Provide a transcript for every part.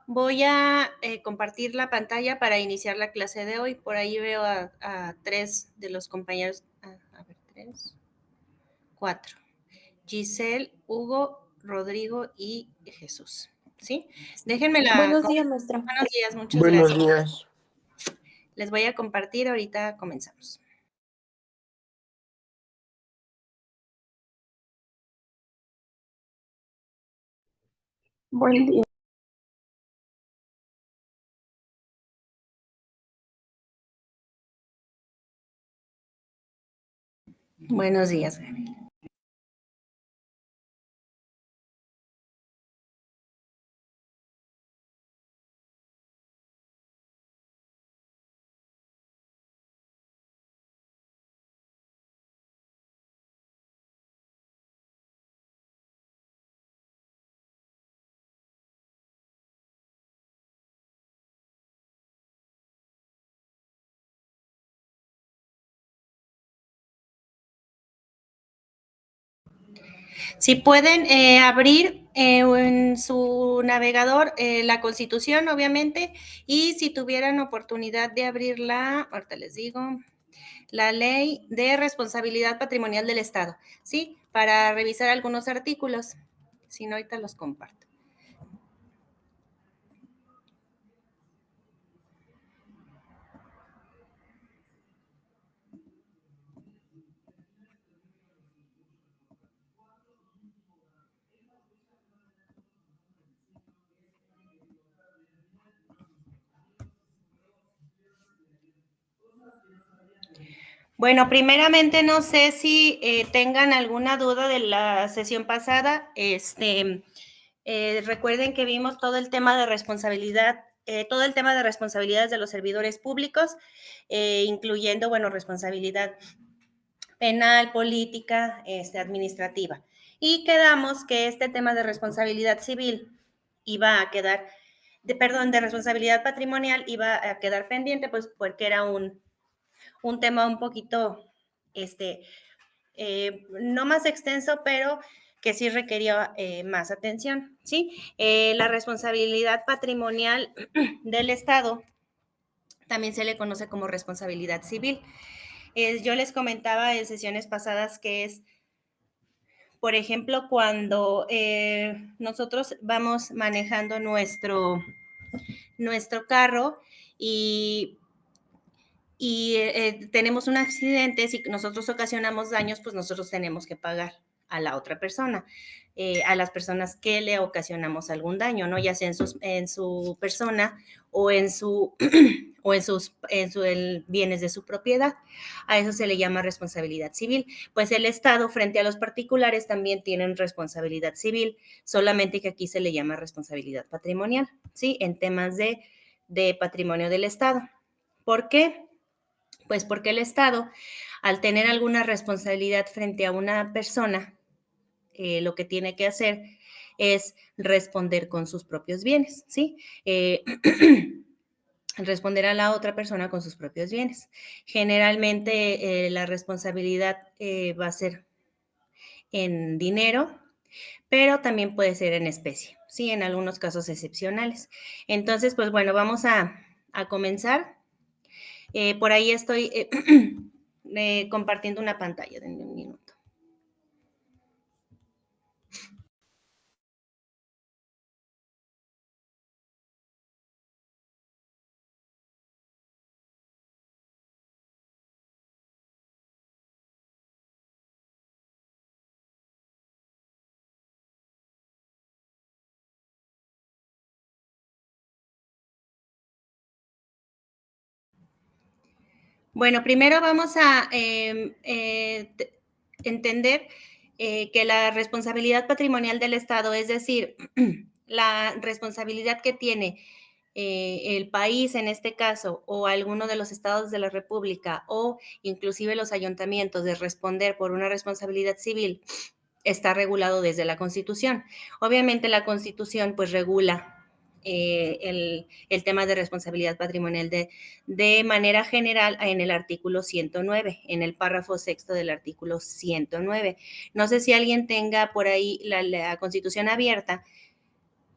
Voy a compartir la pantalla para iniciar la clase de hoy. Por ahí veo a tres de los compañeros. A ver, tres, cuatro. Giselle, Hugo, Rodrigo y Jesús. ¿Sí? Déjenme la. Buenos días, maestra. Buenos días, muchas Buenos gracias. días. Les voy a compartir, ahorita comenzamos. Buen día. Buenos días. Si pueden abrir en su navegador la Constitución, obviamente, y si tuvieran oportunidad de abrirla, ahorita les digo, la Ley de Responsabilidad Patrimonial del Estado, ¿sí? Para revisar algunos artículos. Si no, ahorita los comparto. Bueno, primeramente no sé si tengan alguna duda de la sesión pasada. Recuerden que vimos todo el tema de responsabilidad, todo el tema de responsabilidades de los servidores públicos, incluyendo, bueno, responsabilidad penal, política, administrativa. Y quedamos que este tema de responsabilidad civil iba a quedar, de responsabilidad patrimonial iba a quedar pendiente, pues porque era un tema un poquito, no más extenso, pero que sí requería más atención, ¿sí? La responsabilidad patrimonial del Estado también se le conoce como responsabilidad civil. Yo les comentaba en sesiones pasadas que es, por ejemplo, cuando nosotros vamos manejando nuestro carro y tenemos un accidente, si nosotros ocasionamos daños, pues nosotros tenemos que pagar a la otra persona, a las personas que le ocasionamos algún daño, ¿no? Ya sea en su persona o en su o en bienes de su propiedad. A eso se le llama responsabilidad civil. Pues el Estado frente a los particulares también tienen responsabilidad civil, solamente que aquí se le llama responsabilidad patrimonial, ¿sí? En temas de patrimonio del Estado. ¿Por qué? Pues porque el Estado, al tener alguna responsabilidad frente a una persona, lo que tiene que hacer es responder con sus propios bienes, ¿sí? Responder a la otra persona con sus propios bienes. Generalmente la responsabilidad va a ser en dinero, pero también puede ser en especie, ¿sí? En algunos casos excepcionales. Entonces, pues bueno, vamos a comenzar. Por ahí estoy compartiendo una pantalla. Denme un minuto. Bueno, primero vamos a entender que la responsabilidad patrimonial del Estado, es decir, la responsabilidad que tiene el país en este caso, o alguno de los estados de la República, o inclusive los ayuntamientos, de responder por una responsabilidad civil, está regulado desde la Constitución. Obviamente la Constitución pues regula el tema de responsabilidad patrimonial de manera general en el artículo 109, en el párrafo sexto del artículo 109. No sé si alguien tenga por ahí la Constitución abierta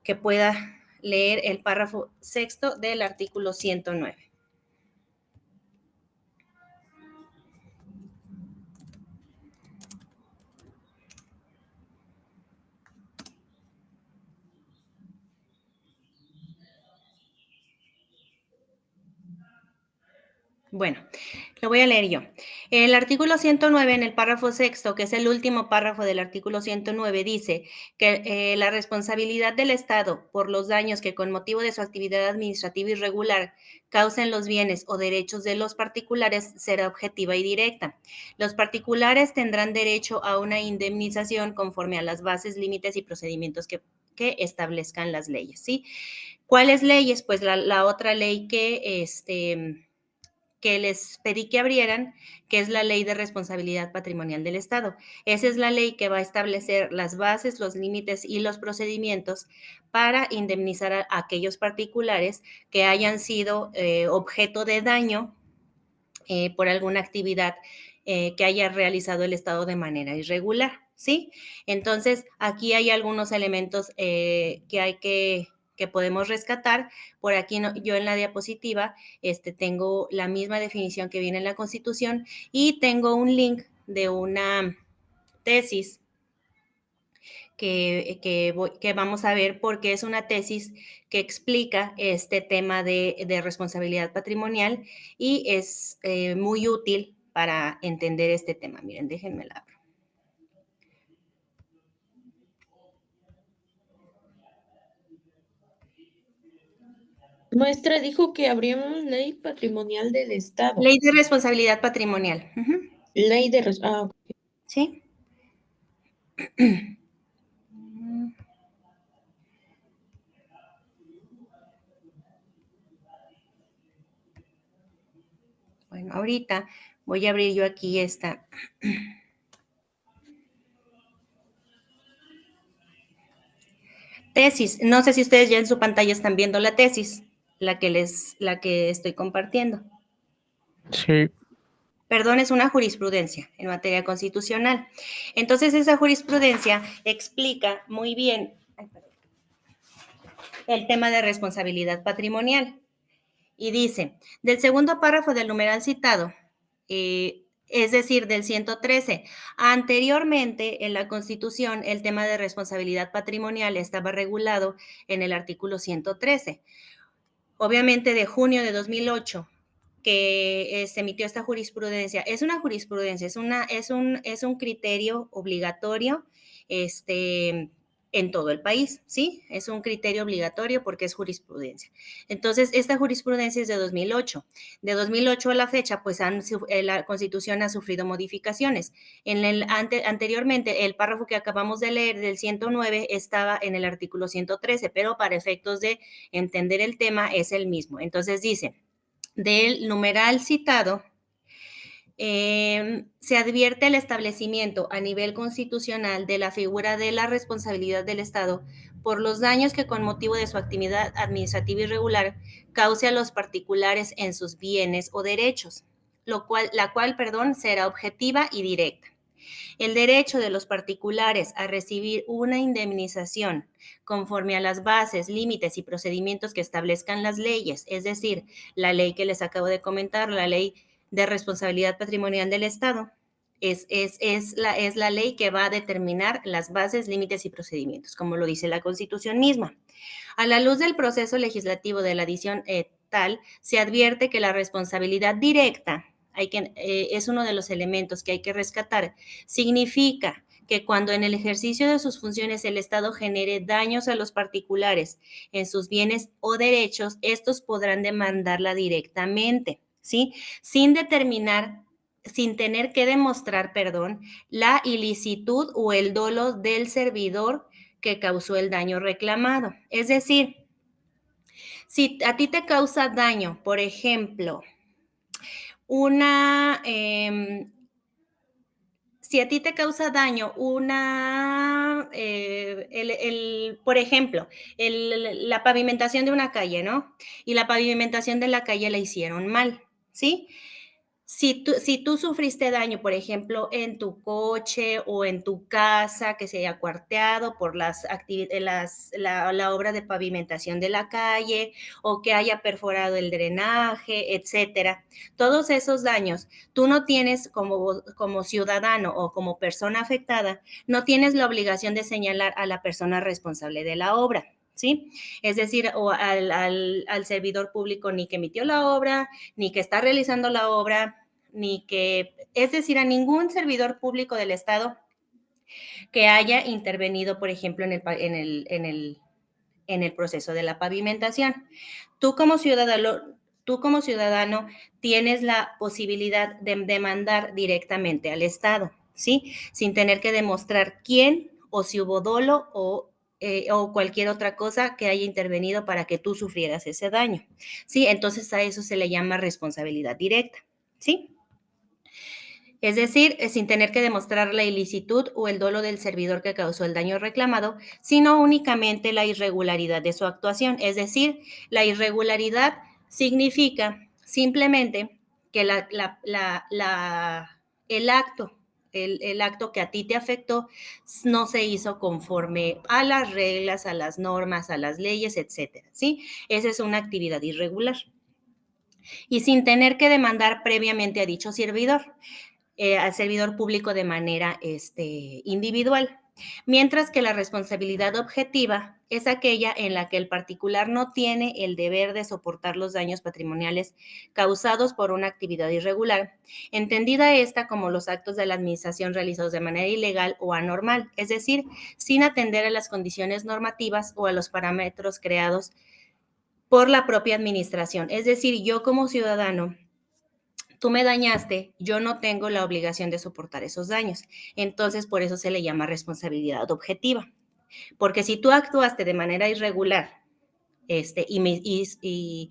que pueda leer el párrafo sexto del artículo 109. Bueno, lo voy a leer yo. El artículo 109, en el párrafo sexto, que es el último párrafo del artículo 109, dice que la responsabilidad del Estado por los daños que con motivo de su actividad administrativa irregular causen los bienes o derechos de los particulares será objetiva y directa. Los particulares tendrán derecho a una indemnización conforme a las bases, límites y procedimientos que establezcan las leyes, ¿sí? ¿Cuáles leyes? Pues la otra ley que les pedí que abrieran, que es la Ley de Responsabilidad Patrimonial del Estado. Esa es la ley que va a establecer las bases, los límites y los procedimientos para indemnizar a aquellos particulares que hayan sido objeto de daño por alguna actividad que haya realizado el Estado de manera irregular, ¿sí? Entonces, aquí hay algunos elementos que podemos rescatar. Por aquí yo en la diapositiva tengo la misma definición que viene en la Constitución y tengo un link de una tesis que vamos a ver porque es una tesis que explica este tema de responsabilidad patrimonial y es muy útil para entender este tema. Miren, déjenme la abro. Maestra dijo que abrimos ley patrimonial del Estado. Ley de responsabilidad patrimonial. Ley de... ¿Sí? Bueno, ahorita voy a abrir yo aquí esta. Tesis. No sé si ustedes ya en su pantalla están viendo la tesis, la que estoy compartiendo. Sí. Perdón, es una jurisprudencia en materia constitucional. Entonces, esa jurisprudencia explica muy bien el tema de responsabilidad patrimonial. Y dice, del segundo párrafo del numeral citado, es decir, del 113, anteriormente en la Constitución el tema de responsabilidad patrimonial estaba regulado en el artículo 113. Obviamente de junio de 2008 que se emitió esta jurisprudencia. Es una jurisprudencia, es un criterio obligatorio en todo el país, ¿sí? Es un criterio obligatorio porque es jurisprudencia. Entonces, esta jurisprudencia es de 2008. De 2008 a la fecha, pues la Constitución ha sufrido modificaciones. Anteriormente, el párrafo que acabamos de leer del 109 estaba en el artículo 113, pero para efectos de entender el tema es el mismo. Entonces dice, del numeral citado, se advierte el establecimiento a nivel constitucional de la figura de la responsabilidad del Estado por los daños que con motivo de su actividad administrativa irregular cause a los particulares en sus bienes o derechos, la cual será objetiva y directa. El derecho de los particulares a recibir una indemnización conforme a las bases, límites y procedimientos que establezcan las leyes, es decir, la ley que les acabo de comentar, la ley de responsabilidad patrimonial del Estado, es la ley que va a determinar las bases, límites y procedimientos, como lo dice la Constitución misma. A la luz del proceso legislativo de la adición tal, se advierte que la responsabilidad directa es uno de los elementos que hay que rescatar. Significa que cuando en el ejercicio de sus funciones el Estado genere daños a los particulares en sus bienes o derechos, estos podrán demandarla directamente, ¿sí? Sin tener que demostrar, la ilicitud o el dolo del servidor que causó el daño reclamado. Es decir, si a ti te causa daño, por ejemplo, si a ti te causa daño por ejemplo, la pavimentación de una calle, ¿no? Y la pavimentación de la calle la hicieron mal, ¿sí? Si tú sufriste daño, por ejemplo, en tu coche o en tu casa que se haya cuarteado por la obra de pavimentación de la calle o que haya perforado el drenaje, etcétera, todos esos daños, tú no tienes como ciudadano o como persona afectada, no tienes la obligación de señalar a la persona responsable de la obra. ¿Sí? Es decir, o al servidor público ni que emitió la obra, ni que está realizando la obra, es decir, a ningún servidor público del Estado que haya intervenido, por ejemplo, en el proceso de la pavimentación. Tú como ciudadano tienes la posibilidad de demandar directamente al Estado, ¿sí? Sin tener que demostrar quién o si hubo dolo o cualquier otra cosa que haya intervenido para que tú sufrieras ese daño, ¿sí? Entonces a eso se le llama responsabilidad directa, ¿sí? Es decir, sin tener que demostrar la ilicitud o el dolo del servidor que causó el daño reclamado, sino únicamente la irregularidad de su actuación. Es decir, la irregularidad significa simplemente que el acto que a ti te afectó no se hizo conforme a las reglas, a las normas, a las leyes, etcétera, ¿sí? Esa es una actividad irregular. Y sin tener que demandar previamente a dicho servidor. Al servidor público de manera individual. Mientras que la responsabilidad objetiva es aquella en la que el particular no tiene el deber de soportar los daños patrimoniales causados por una actividad irregular, entendida esta como los actos de la administración realizados de manera ilegal o anormal, es decir, sin atender a las condiciones normativas o a los parámetros creados por la propia administración. Es decir, yo como ciudadano, tú me dañaste, yo no tengo la obligación de soportar esos daños. Entonces, por eso se le llama responsabilidad objetiva. Porque si tú actuaste de manera irregular y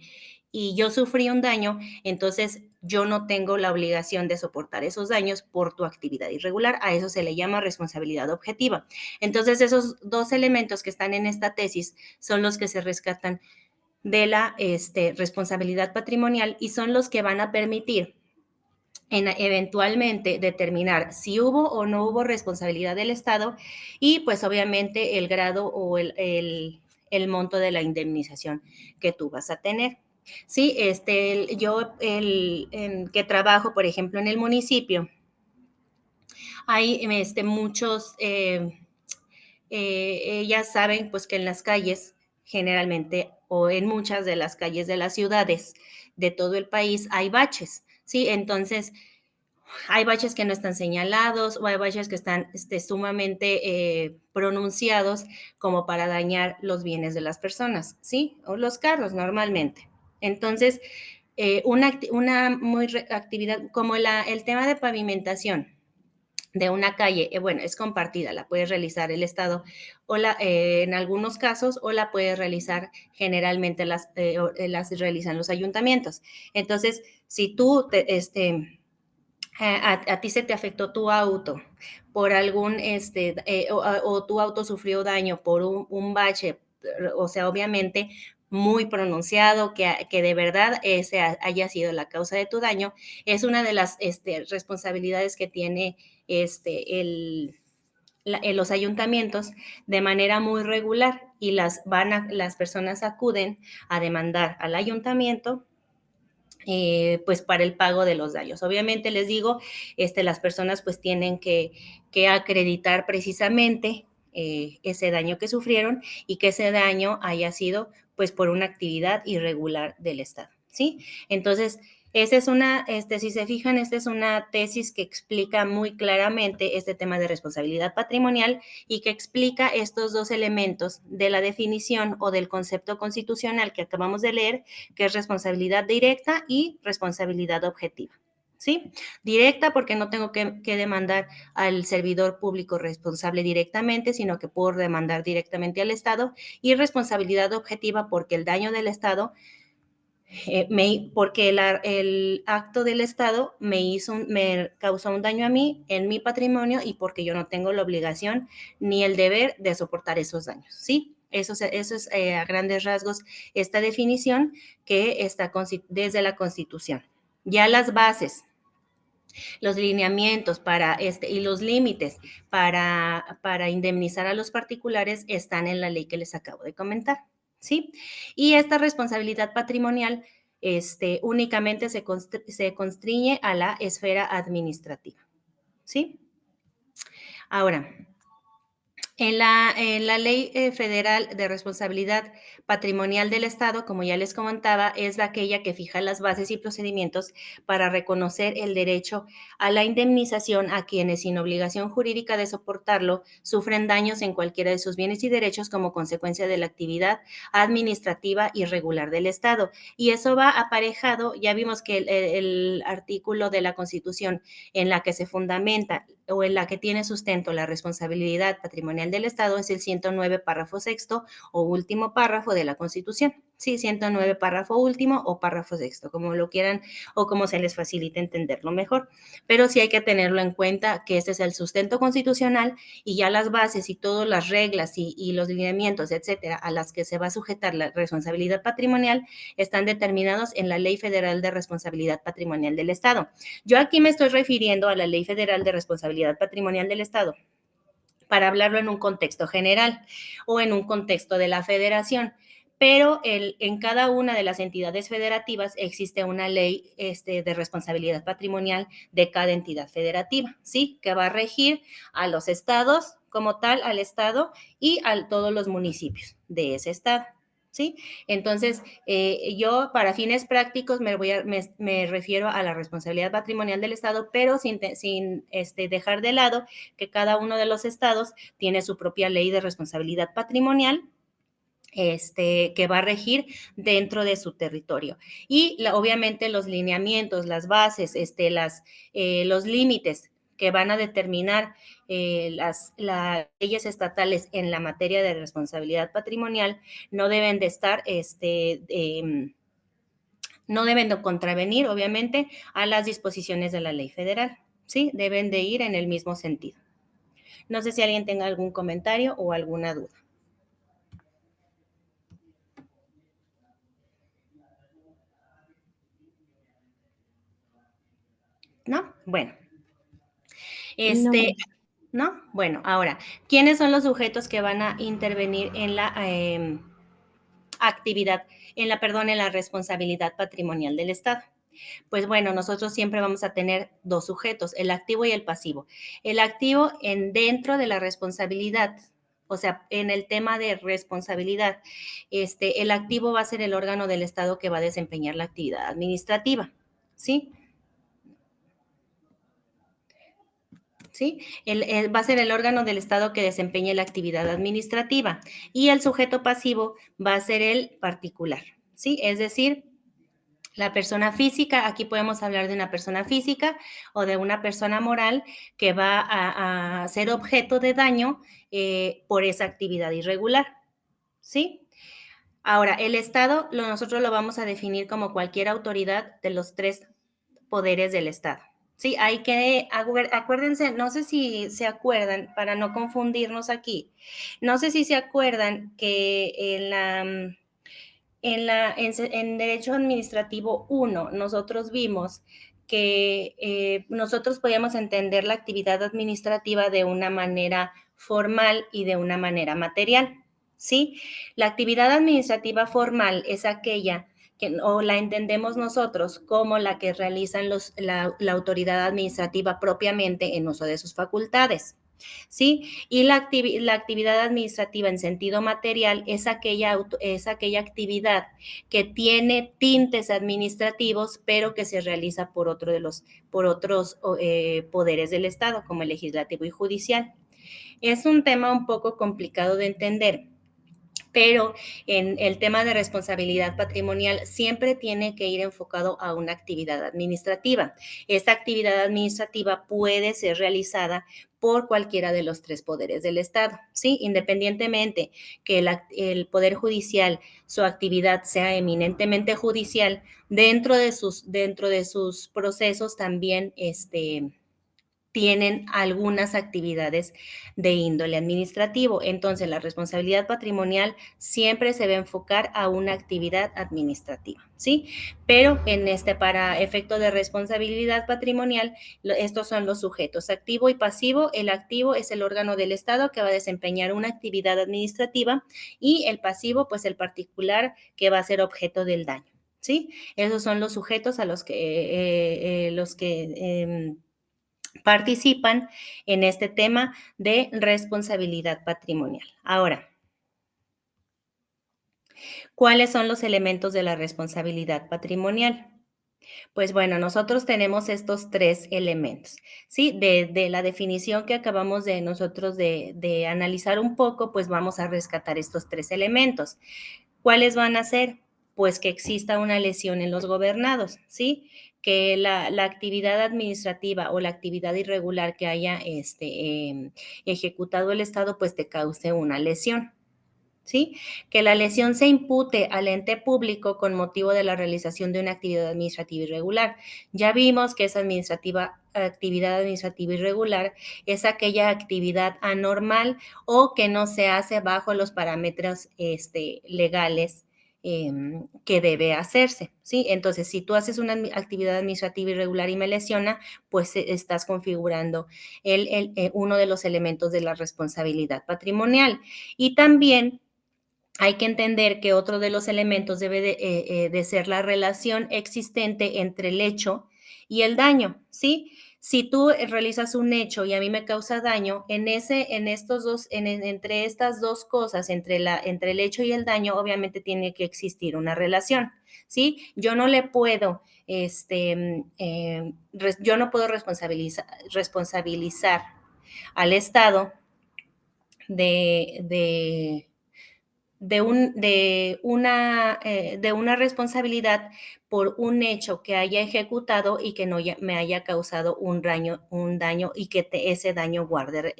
yo sufrí un daño, entonces yo no tengo la obligación de soportar esos daños por tu actividad irregular. A eso se le llama responsabilidad objetiva. Entonces, esos dos elementos que están en esta tesis son los que se rescatan de la responsabilidad patrimonial y son los que van a permitir eventualmente determinar si hubo o no hubo responsabilidad del Estado y pues obviamente el grado o el monto de la indemnización que tú vas a tener. Sí, yo que trabajo, por ejemplo, en el municipio, hay muchos, ellas saben pues que en las calles generalmente o en muchas de las calles de las ciudades de todo el país hay baches, ¿sí? Entonces, hay baches que no están señalados o hay baches que están sumamente pronunciados como para dañar los bienes de las personas, ¿sí? O los carros normalmente. Entonces, una actividad como el tema de pavimentación de una calle, bueno, es compartida, la puede realizar el Estado o en algunos casos o la puede realizar generalmente las realizan los ayuntamientos. Entonces, si tú a ti se te afectó tu auto por algún, o tu auto sufrió daño por un bache, o sea, obviamente muy pronunciado, que de verdad ese haya sido la causa de tu daño, es una de las responsabilidades que tiene los ayuntamientos de manera muy regular y las personas acuden a demandar al ayuntamiento pues para el pago de los daños. Obviamente les digo, las personas pues tienen que acreditar precisamente ese daño que sufrieron y que ese daño haya sido pues por una actividad irregular del Estado, ¿sí? Entonces, esa es si se fijan, esta es una tesis que explica muy claramente este tema de responsabilidad patrimonial y que explica estos dos elementos de la definición o del concepto constitucional que acabamos de leer, que es responsabilidad directa y responsabilidad objetiva. ¿Sí? Directa porque no tengo que demandar al servidor público responsable directamente, sino que puedo demandar directamente al Estado, y responsabilidad objetiva porque el daño del Estado, porque el acto del Estado me causó un daño a mí, en mi patrimonio, y porque yo no tengo la obligación ni el deber de soportar esos daños, ¿sí? Eso es a grandes rasgos esta definición que está desde la Constitución. Ya las bases Los lineamientos y los límites para indemnizar a los particulares están en la ley que les acabo de comentar, ¿sí? Y esta responsabilidad patrimonial únicamente se constriñe a la esfera administrativa, ¿sí? Ahora, en la Ley Federal de Responsabilidad Patrimonial del Estado, como ya les comentaba, es aquella que fija las bases y procedimientos para reconocer el derecho a la indemnización a quienes, sin obligación jurídica de soportarlo, sufren daños en cualquiera de sus bienes y derechos como consecuencia de la actividad administrativa irregular del Estado. Y eso va aparejado, ya vimos que el artículo de la Constitución en la que se fundamenta o en la que tiene sustento la responsabilidad patrimonial del Estado es el 109 párrafo sexto o último párrafo de la Constitución. Sí, 109 párrafo último o párrafo sexto, como lo quieran o como se les facilite entenderlo mejor. Pero sí hay que tenerlo en cuenta que este es el sustento constitucional y ya las bases y todas las reglas y los lineamientos, etcétera, a las que se va a sujetar la responsabilidad patrimonial están determinados en la Ley Federal de Responsabilidad Patrimonial del Estado. Yo aquí me estoy refiriendo a la Ley Federal de Responsabilidad Patrimonial del Estado para hablarlo en un contexto general o en un contexto de la federación, pero en cada una de las entidades federativas existe una ley de responsabilidad patrimonial de cada entidad federativa, ¿sí? Que va a regir a los estados como tal, al estado y a todos los municipios de ese estado. ¿Sí? Entonces, yo para fines prácticos me refiero a la responsabilidad patrimonial del Estado, pero sin dejar de lado que cada uno de los estados tiene su propia ley de responsabilidad patrimonial, que va a regir dentro de su territorio. Y obviamente los lineamientos, las bases, los límites que van a determinar las leyes estatales en la materia de responsabilidad patrimonial no deben de estar, no deben de contravenir, obviamente, a las disposiciones de la ley federal, ¿sí? Deben de ir en el mismo sentido. No sé si alguien tenga algún comentario o alguna duda. ¿No? Bueno. ¿No? Bueno, ahora, ¿quiénes son los sujetos que van a intervenir en la actividad, en la responsabilidad patrimonial del Estado? Pues bueno, nosotros siempre vamos a tener dos sujetos, el activo y el pasivo. El activo dentro de la responsabilidad, o sea, en el tema de responsabilidad, el activo va a ser el órgano del Estado que va a desempeñar la actividad administrativa, ¿sí? ¿Sí? Va a ser el órgano del Estado que desempeñe la actividad administrativa y el sujeto pasivo va a ser el particular, ¿sí? Es decir, la persona física, aquí podemos hablar de una persona física o de una persona moral que va a ser objeto de daño por esa actividad irregular, ¿sí? Ahora, el Estado nosotros lo vamos a definir como cualquier autoridad de los tres poderes del Estado. Sí, hay que, acuérdense, no sé si se acuerdan, para no confundirnos aquí, no sé si se acuerdan que en Derecho Administrativo 1 nosotros vimos que nosotros podíamos entender la actividad administrativa de una manera formal y de una manera material, ¿sí? La actividad administrativa formal es aquella o la entendemos nosotros como la que realizan la autoridad administrativa propiamente en uso de sus facultades, ¿sí? Y la actividad administrativa en sentido material es aquella actividad que tiene tintes administrativos, pero que se realiza por otros poderes del Estado, como el legislativo y judicial. Es un tema un poco complicado de entender, pero en el tema de responsabilidad patrimonial siempre tiene que ir enfocado a una actividad administrativa. Esta actividad administrativa puede ser realizada por cualquiera de los tres poderes del Estado, ¿sí? Independientemente que el Poder Judicial, su actividad sea eminentemente judicial, dentro de sus procesos también tienen algunas actividades de índole administrativo. Entonces, la responsabilidad patrimonial siempre se va a enfocar a una actividad administrativa, ¿sí? Pero para efecto de responsabilidad patrimonial, estos son los sujetos, activo y pasivo. El activo es el órgano del Estado que va a desempeñar una actividad administrativa y el pasivo, pues el particular que va a ser objeto del daño, ¿sí? Esos son los sujetos a los que participan en este tema de responsabilidad patrimonial. Ahora, ¿cuáles son los elementos de la responsabilidad patrimonial? Pues bueno, nosotros tenemos estos 3 elementos, ¿sí? De la definición que acabamos de nosotros de analizar un poco, pues vamos a rescatar estos 3 elementos. ¿Cuáles van a ser? Pues que exista una lesión en los gobernados, ¿sí? Que la actividad administrativa o la actividad irregular que haya ejecutado el Estado, pues te cause una lesión, ¿sí? Que la lesión se impute al ente público con motivo de la realización de una actividad administrativa irregular. Ya vimos que esa actividad administrativa irregular es aquella actividad anormal o que no se hace bajo los parámetros legales que debe hacerse, ¿sí? Entonces, si tú haces una actividad administrativa irregular y me lesiona, pues estás configurando uno de los elementos de la responsabilidad patrimonial. Y también hay que entender que otro de los elementos debe de ser la relación existente entre el hecho y el daño, ¿sí? Si tú realizas un hecho y a mí me causa daño, entre estas dos cosas, entre el hecho y el daño, obviamente tiene que existir una relación, ¿sí? Yo no le puedo, yo no puedo responsabilizar al Estado de una responsabilidad por un hecho que haya ejecutado y que no me haya causado un daño y que ese daño guarde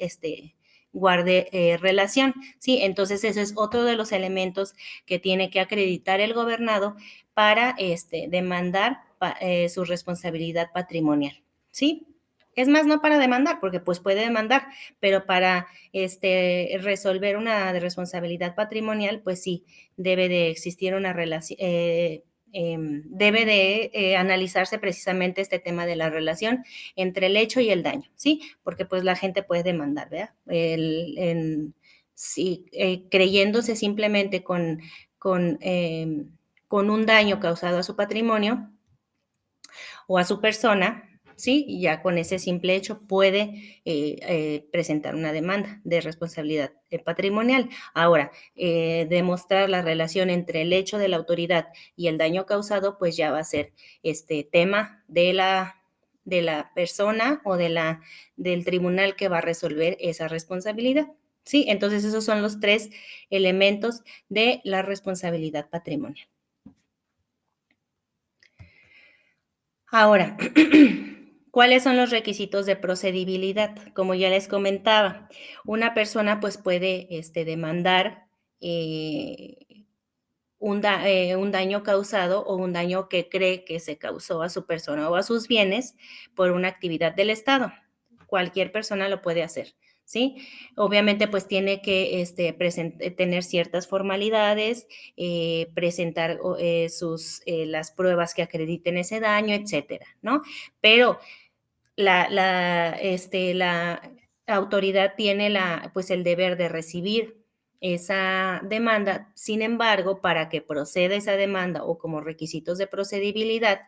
relación, ¿sí? Entonces, ese es otro de los elementos que tiene que acreditar el gobernado para demandar su responsabilidad patrimonial, ¿sí? Es más, no para demandar, porque pues puede demandar, pero para resolver una de responsabilidad patrimonial, pues sí, debe de existir una relación, debe de analizarse precisamente este tema de la relación entre el hecho y el daño, ¿sí? Porque pues la gente puede demandar, ¿verdad? Sí, creyéndose simplemente con un daño causado a su patrimonio o a su persona, ¿sí? Y ya con ese simple hecho puede presentar una demanda de responsabilidad patrimonial. Ahora, demostrar la relación entre el hecho de la autoridad y el daño causado, pues ya va a ser tema de la persona o del tribunal que va a resolver esa responsabilidad. Sí, entonces esos son los 3 elementos de la responsabilidad patrimonial. Ahora, ¿cuáles son los requisitos de procedibilidad? Como ya les comentaba, una persona pues puede demandar un daño causado o un daño que cree que se causó a su persona o a sus bienes por una actividad del Estado. Cualquier persona lo puede hacer, ¿sí? Obviamente, pues tiene que tener ciertas formalidades, presentar las pruebas que acrediten ese daño, etcétera, ¿no? Pero la autoridad tiene pues el deber de recibir esa demanda. Sin embargo, para que proceda esa demanda o como requisitos de procedibilidad,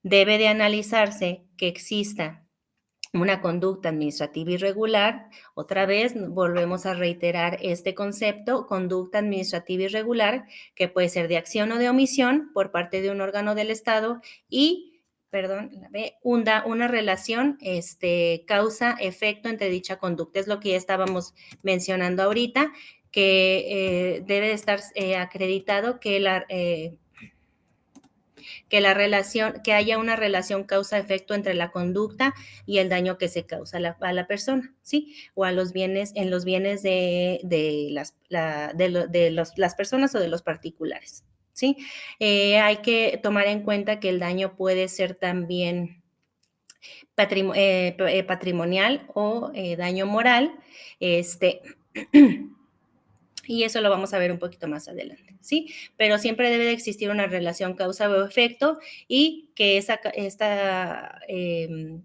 debe de analizarse que exista una conducta administrativa irregular. Otra vez, volvemos a reiterar este concepto, conducta administrativa irregular, que puede ser de acción o de omisión por parte de un órgano del Estado y, una relación, causa-efecto entre dicha conducta. Es lo que ya estábamos mencionando ahorita, que debe de estar acreditado que que haya una relación causa-efecto entre la conducta y el daño que se causa a la persona, ¿sí? O a los bienes, en los bienes de las personas o de los particulares, ¿sí? Hay que tomar en cuenta que el daño puede ser también patrimonial o daño moral, y eso lo vamos a ver un poquito más adelante, ¿sí? Pero siempre debe de existir una relación causa o efecto y que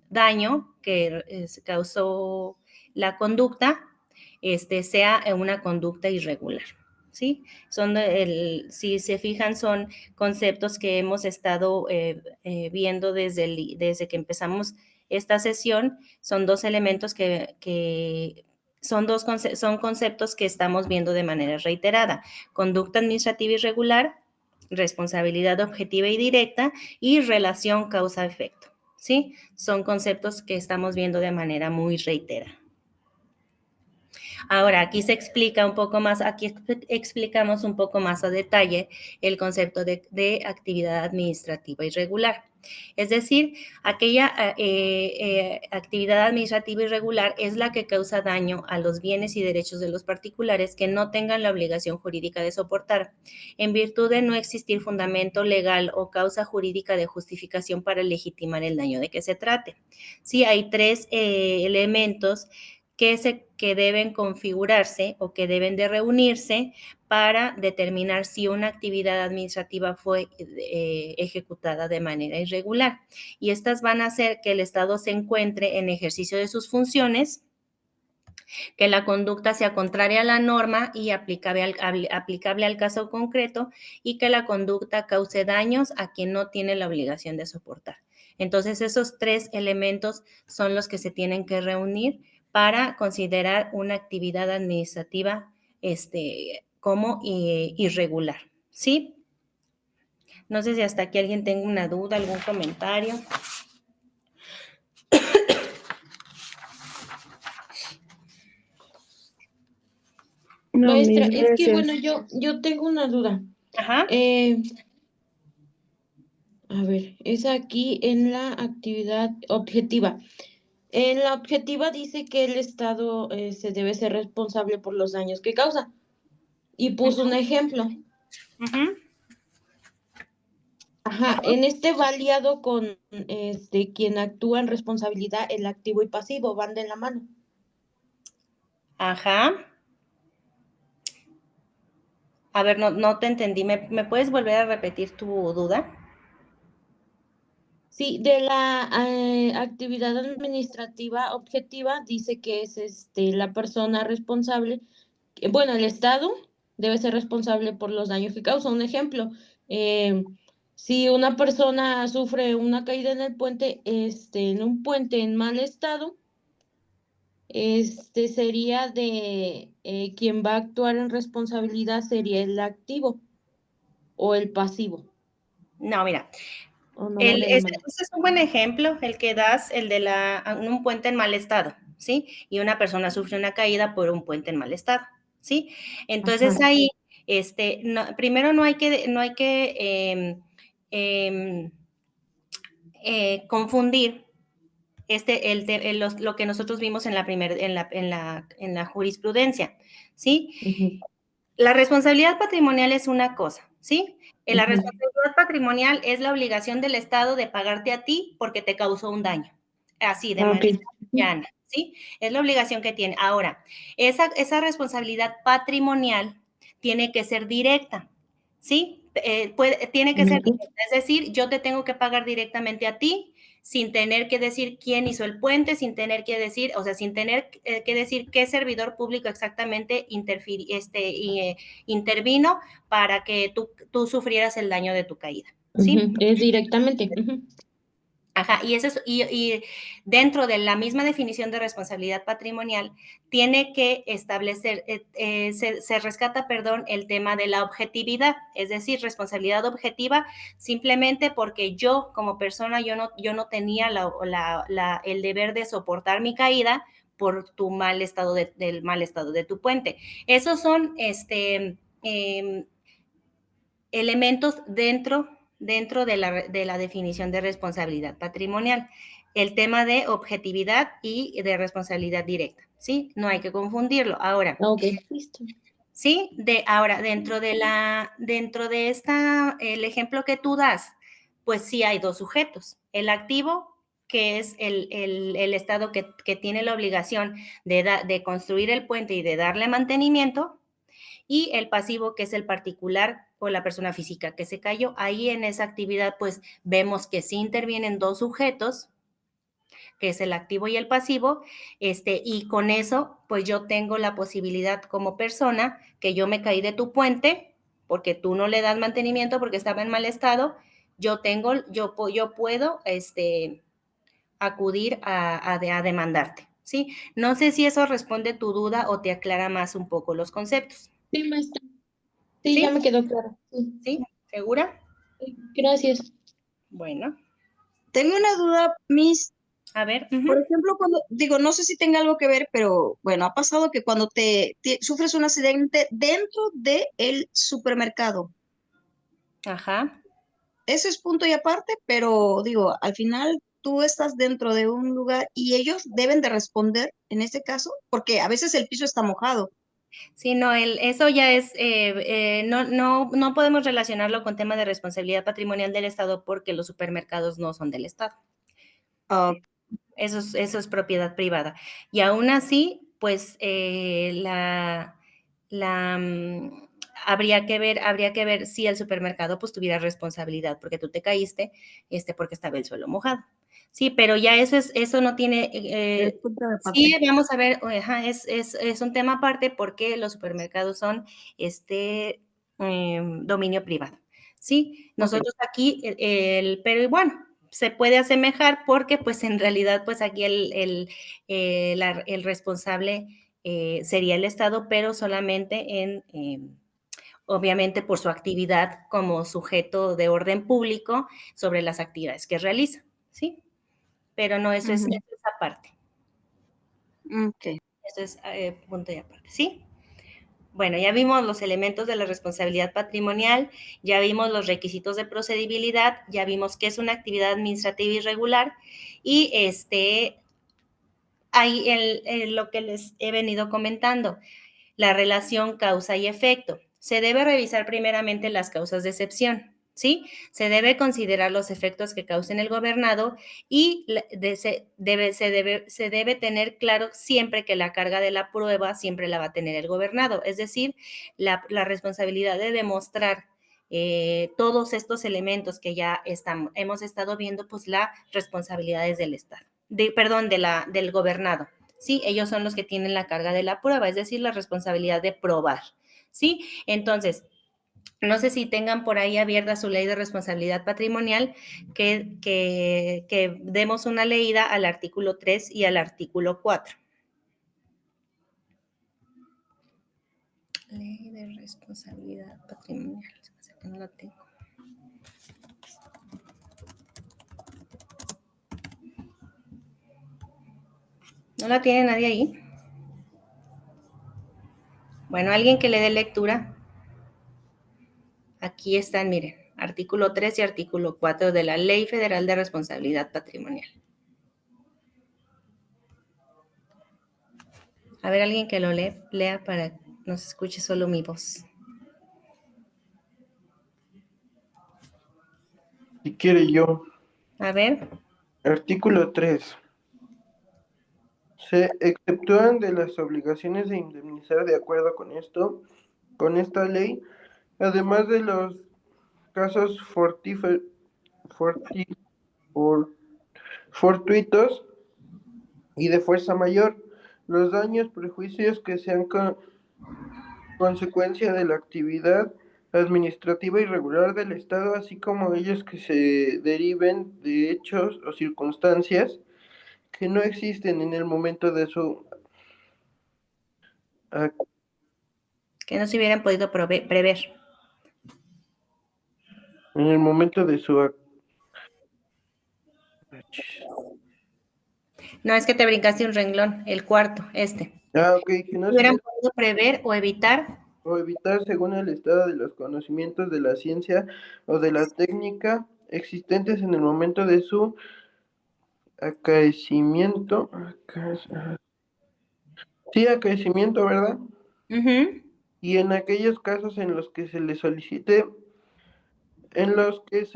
daño que causó la conducta sea una conducta irregular, ¿sí? Si se fijan, son conceptos que hemos estado viendo desde que empezamos esta sesión. Son dos elementos son conceptos que estamos viendo de manera reiterada: conducta administrativa irregular, responsabilidad objetiva y directa y relación causa-efecto, ¿sí? Son conceptos que estamos viendo de manera muy reiterada. Ahora, aquí se explica un poco más, aquí explicamos un poco más a detalle el concepto de actividad administrativa irregular. Es decir, aquella actividad administrativa irregular es la que causa daño a los bienes y derechos de los particulares que no tengan la obligación jurídica de soportar, en virtud de no existir fundamento legal o causa jurídica de justificación para legitimar el daño de que se trate. Sí, hay tres elementos que deben configurarse o que deben de reunirse para determinar si una actividad administrativa fue ejecutada de manera irregular. Y estas van a hacer que el Estado se encuentre en ejercicio de sus funciones, que la conducta sea contraria a la norma y aplicable al caso concreto, y que la conducta cause daños a quien no tiene la obligación de soportar. Entonces, esos tres elementos son los que se tienen que reunir para considerar una actividad administrativa como irregular, ¿sí? No sé si hasta aquí alguien tenga una duda, algún comentario. No, Maestra, mil es que gracias. bueno, yo tengo una duda. Ajá. A ver, es aquí en la actividad objetiva. En la objetiva dice que el Estado se debe ser responsable por los daños que causa. Y puso un ejemplo. Ujú. Ajá, en este va aliado con quien actúa en responsabilidad, el activo y pasivo, van de la mano. Ajá. A ver, no te entendí. ¿Me puedes volver a repetir tu duda? Sí, de la actividad administrativa objetiva dice que es la persona responsable, bueno, el Estado debe ser responsable por los daños que causa. Un ejemplo, eh, si una persona sufre una caída en el puente, en un puente en mal estado, sería de quien va a actuar en responsabilidad sería el activo o el pasivo, No, mira, o no van de la ese mano. es un buen ejemplo, el que das, el de un puente en mal estado, ¿sí? Y una persona sufre una caída por un puente en mal estado, ¿sí? Entonces Ajá. ahí, primero no hay que confundir lo que nosotros vimos en la jurisprudencia, ¿sí? Ujú, La responsabilidad patrimonial es una cosa, ¿sí? La ujú. responsabilidad patrimonial es la obligación del Estado de pagarte a ti porque te causó un daño, así, de Ah, ok. manera llana, ¿sí? Es la obligación que tiene. Ahora, esa responsabilidad patrimonial tiene que ser directa, ¿sí? Tiene que ser Ujú, directa, es decir, yo te tengo que pagar directamente a ti sin tener que decir quién hizo el puente, sin tener que decir, o sea, sin tener que decir qué servidor público exactamente intervino para que tú sufrieras el daño de tu caída, ¿sí? ujú. Es directamente. Ujú. Ajá, y dentro de la misma definición de responsabilidad patrimonial, tiene que establecer, se rescata, perdón, el tema de la objetividad, es decir, responsabilidad objetiva, simplemente porque yo como persona, yo no tenía el deber de soportar mi caída por tu del mal estado de tu puente. Esos son elementos dentro de la definición de responsabilidad patrimonial. El tema de objetividad y de responsabilidad directa, ¿sí? No hay que confundirlo. Ahora, Ah, ok, listo. ¿sí? Ahora, dentro de el ejemplo que tú das, pues sí hay dos sujetos. El activo, que es el Estado que tiene la obligación de construir el puente y de darle mantenimiento, y el pasivo, que es el particular o la persona física que se cayó. Ahí en esa actividad, pues vemos que sí intervienen dos sujetos, que es el activo y el pasivo, y con eso, pues yo tengo la posibilidad como persona que yo me caí de tu puente porque tú no le das mantenimiento porque estaba en mal estado, yo puedo, acudir a demandarte, ¿sí? No sé si eso responde tu duda o te aclara más un poco los conceptos, Sí, maestra. Sí, ya ¿sí? me quedó claro. Sí. ¿Sí? ¿Segura? Sí, gracias. Bueno, Tengo una duda, Miss. a ver. Por ejemplo, cuando, digo, no sé si tenga algo que ver, pero bueno, ha pasado que cuando sufres un accidente dentro del supermercado, Ajá. eso es punto y aparte, pero digo, al final tú estás dentro de un lugar y ellos deben de responder en este caso, porque a veces el piso está mojado. Sí, no, eso ya es, no podemos relacionarlo con tema de responsabilidad patrimonial del Estado porque los supermercados no son del Estado. Ah, Eso es propiedad privada. Y aún así, pues habría que ver si el supermercado pues tuviera responsabilidad porque tú te caíste, porque estaba el suelo mojado. Sí, pero ya eso no tiene, es punto de aparte. sí, vamos a ver, ajá, es un tema aparte porque los supermercados son dominio privado. Sí, nosotros aquí, pero bueno, se puede asemejar porque pues en realidad pues aquí el responsable sería el Estado, pero solamente obviamente por su actividad como sujeto de orden público sobre las actividades que realiza, ¿sí? Pero no, eso es aparte, Ok. eso es punto y aparte, ¿sí? Bueno, ya vimos los elementos de la responsabilidad patrimonial, ya vimos los requisitos de procedibilidad, ya vimos qué es una actividad administrativa irregular y ahí lo que les he venido comentando, la relación causa y efecto. Se debe revisar primeramente las causas de excepción, ¿sí? Se debe considerar los efectos que causen el gobernado y se debe tener claro siempre que la carga de la prueba siempre la va a tener el gobernado, es decir, la responsabilidad de demostrar todos estos elementos que ya hemos estado viendo, pues la responsabilidad es del Estado, del gobernado. Sí, ellos son los que tienen la carga de la prueba, es decir, la responsabilidad de probar. ¿Sí? Entonces, no sé si tengan por ahí abierta su ley de responsabilidad patrimonial, que demos una leída al artículo 3 y al artículo 4. Ley de responsabilidad patrimonial. No la tengo. ¿No la tiene nadie ahí? Bueno, alguien que le dé lectura. Aquí están, miren, artículo 3 y artículo 4 de la Ley Federal de Responsabilidad Patrimonial. A ver, alguien que lo lea para que no se escuche solo mi voz. Si quiere yo. A ver. Artículo 3. Se exceptúan de las obligaciones de indemnizar de acuerdo con esta ley, además de los casos fortuitos y de fuerza mayor, los daños, perjuicios que sean consecuencia de la actividad administrativa irregular del Estado, así como ellos que se deriven de hechos o circunstancias que no existen en el momento de su que no se hubieran podido prever. en el momento de su No, es que te brincaste un renglón, el cuarto, ok, que no se hubieran hubiera podido prever o evitar. o evitar según el estado de los conocimientos de la ciencia o de la técnica existentes en el momento de su acaecimiento. Sí, acaecimiento, ¿verdad? Y en aquellos casos en los que se le solicite, en los que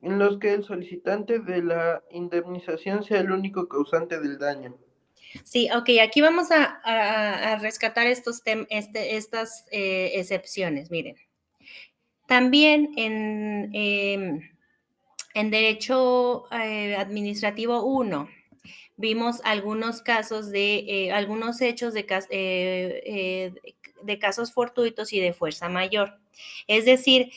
en los que el solicitante de la indemnización sea el único causante del daño. Sí, ok, aquí vamos a rescatar estas excepciones, miren. También en Derecho Administrativo 1 vimos algunos casos algunos hechos de casos fortuitos y de fuerza mayor. Es decir,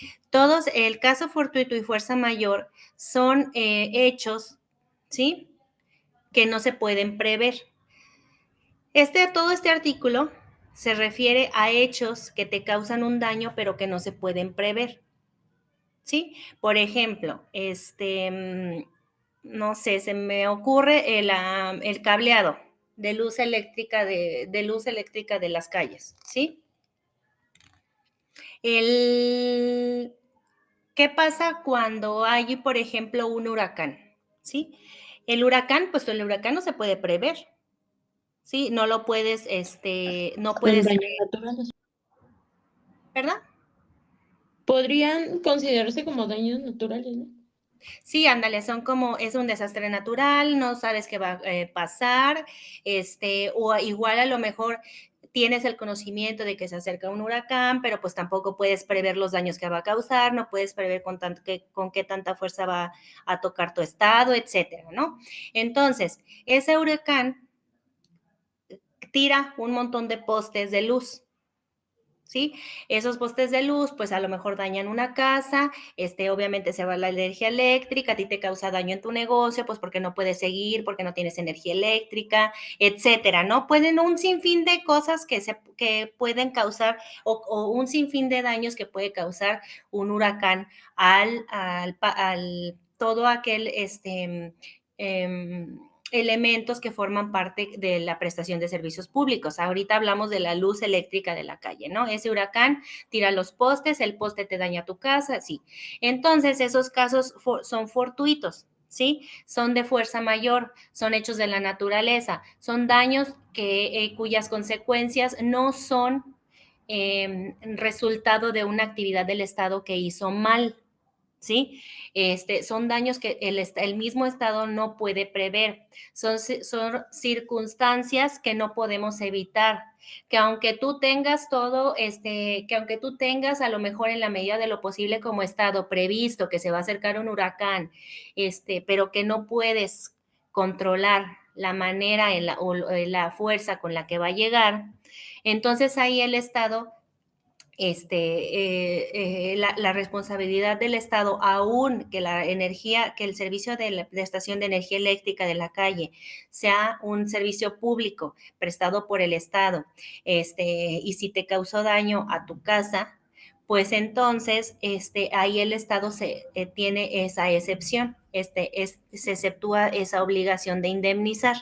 el caso fortuito y fuerza mayor son hechos, ¿sí?, que no se pueden prever. Todo este artículo se refiere a hechos que te causan un daño, pero que no se pueden prever, ¿sí? Por ejemplo, no sé, se me ocurre el cableado de luz eléctrica de las calles, ¿sí? ¿Qué pasa cuando hay, por ejemplo, un huracán? ¿Sí? El huracán no se puede prever, ¿sí? No lo puedes, no Son puedes, daños naturales. ¿verdad? Podrían considerarse como daños naturales, ¿no? Sí, ándale, es un desastre natural, no sabes qué va a pasar, o igual a lo mejor tienes el conocimiento de que se acerca un huracán, pero pues tampoco puedes prever los daños que va a causar, no puedes prever con qué tanta fuerza va a tocar tu estado, etcétera, ¿no? Entonces, ese huracán tira un montón de postes de luz, ¿sí? Esos postes de luz, pues a lo mejor dañan una casa, obviamente se va la energía eléctrica, a ti te causa daño en tu negocio, pues porque no puedes seguir, porque no tienes energía eléctrica, etcétera, ¿no? Pueden un sinfín de cosas que pueden causar, o un sinfín de daños que puede causar un huracán al todo aquel, elementos que forman parte de la prestación de servicios públicos. Ahorita hablamos de la luz eléctrica de la calle, ¿no? Ese huracán tira los postes, el poste te daña tu casa, sí. Entonces, esos casos son fortuitos, ¿sí? Son de fuerza mayor, son hechos de la naturaleza, son daños cuyas consecuencias no son resultado de una actividad del Estado que hizo mal, ¿sí? Son daños que el mismo Estado no puede prever, son circunstancias que no podemos evitar, que aunque tú tengas que aunque tú tengas a lo mejor en la medida de lo posible como Estado previsto que se va a acercar un huracán, pero que no puedes controlar la manera o la fuerza con la que va a llegar, entonces ahí el Estado la responsabilidad del Estado, aún que que el servicio de estación de energía eléctrica de la calle sea un servicio público prestado por el Estado, y si te causó daño a tu casa, pues entonces ahí el Estado tiene esa excepción, se exceptúa esa obligación de indemnizar.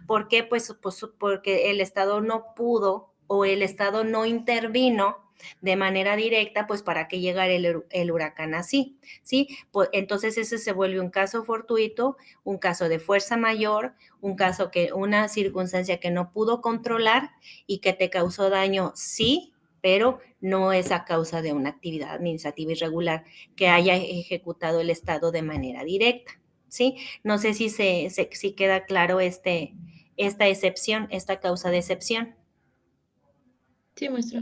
¿Por qué? Pues porque el Estado no pudo o el Estado no intervino de manera directa, pues para que llegara el huracán así, ¿sí? Pues, entonces ese se vuelve un caso fortuito, un caso de fuerza mayor, una circunstancia que no pudo controlar y que te causó daño, sí, pero no es a causa de una actividad administrativa irregular que haya ejecutado el Estado de manera directa, ¿sí? No sé si si queda claro esta excepción, esta causa de excepción. Sí, maestra.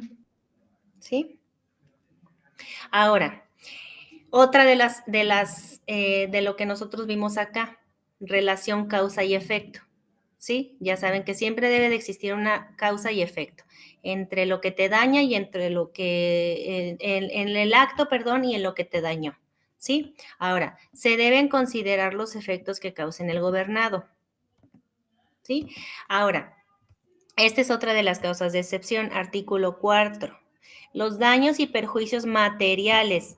¿Sí? Ahora, otra de lo que nosotros vimos acá, relación causa y efecto, ¿sí? Ya saben que siempre debe de existir una causa y efecto entre lo que te daña y entre lo que, en el acto, perdón, y en lo que te dañó, ¿sí? Ahora, se deben considerar los efectos que causen el gobernado, ¿sí? Ahora, esta es otra de las causas de excepción, artículo 4. Los daños y perjuicios materiales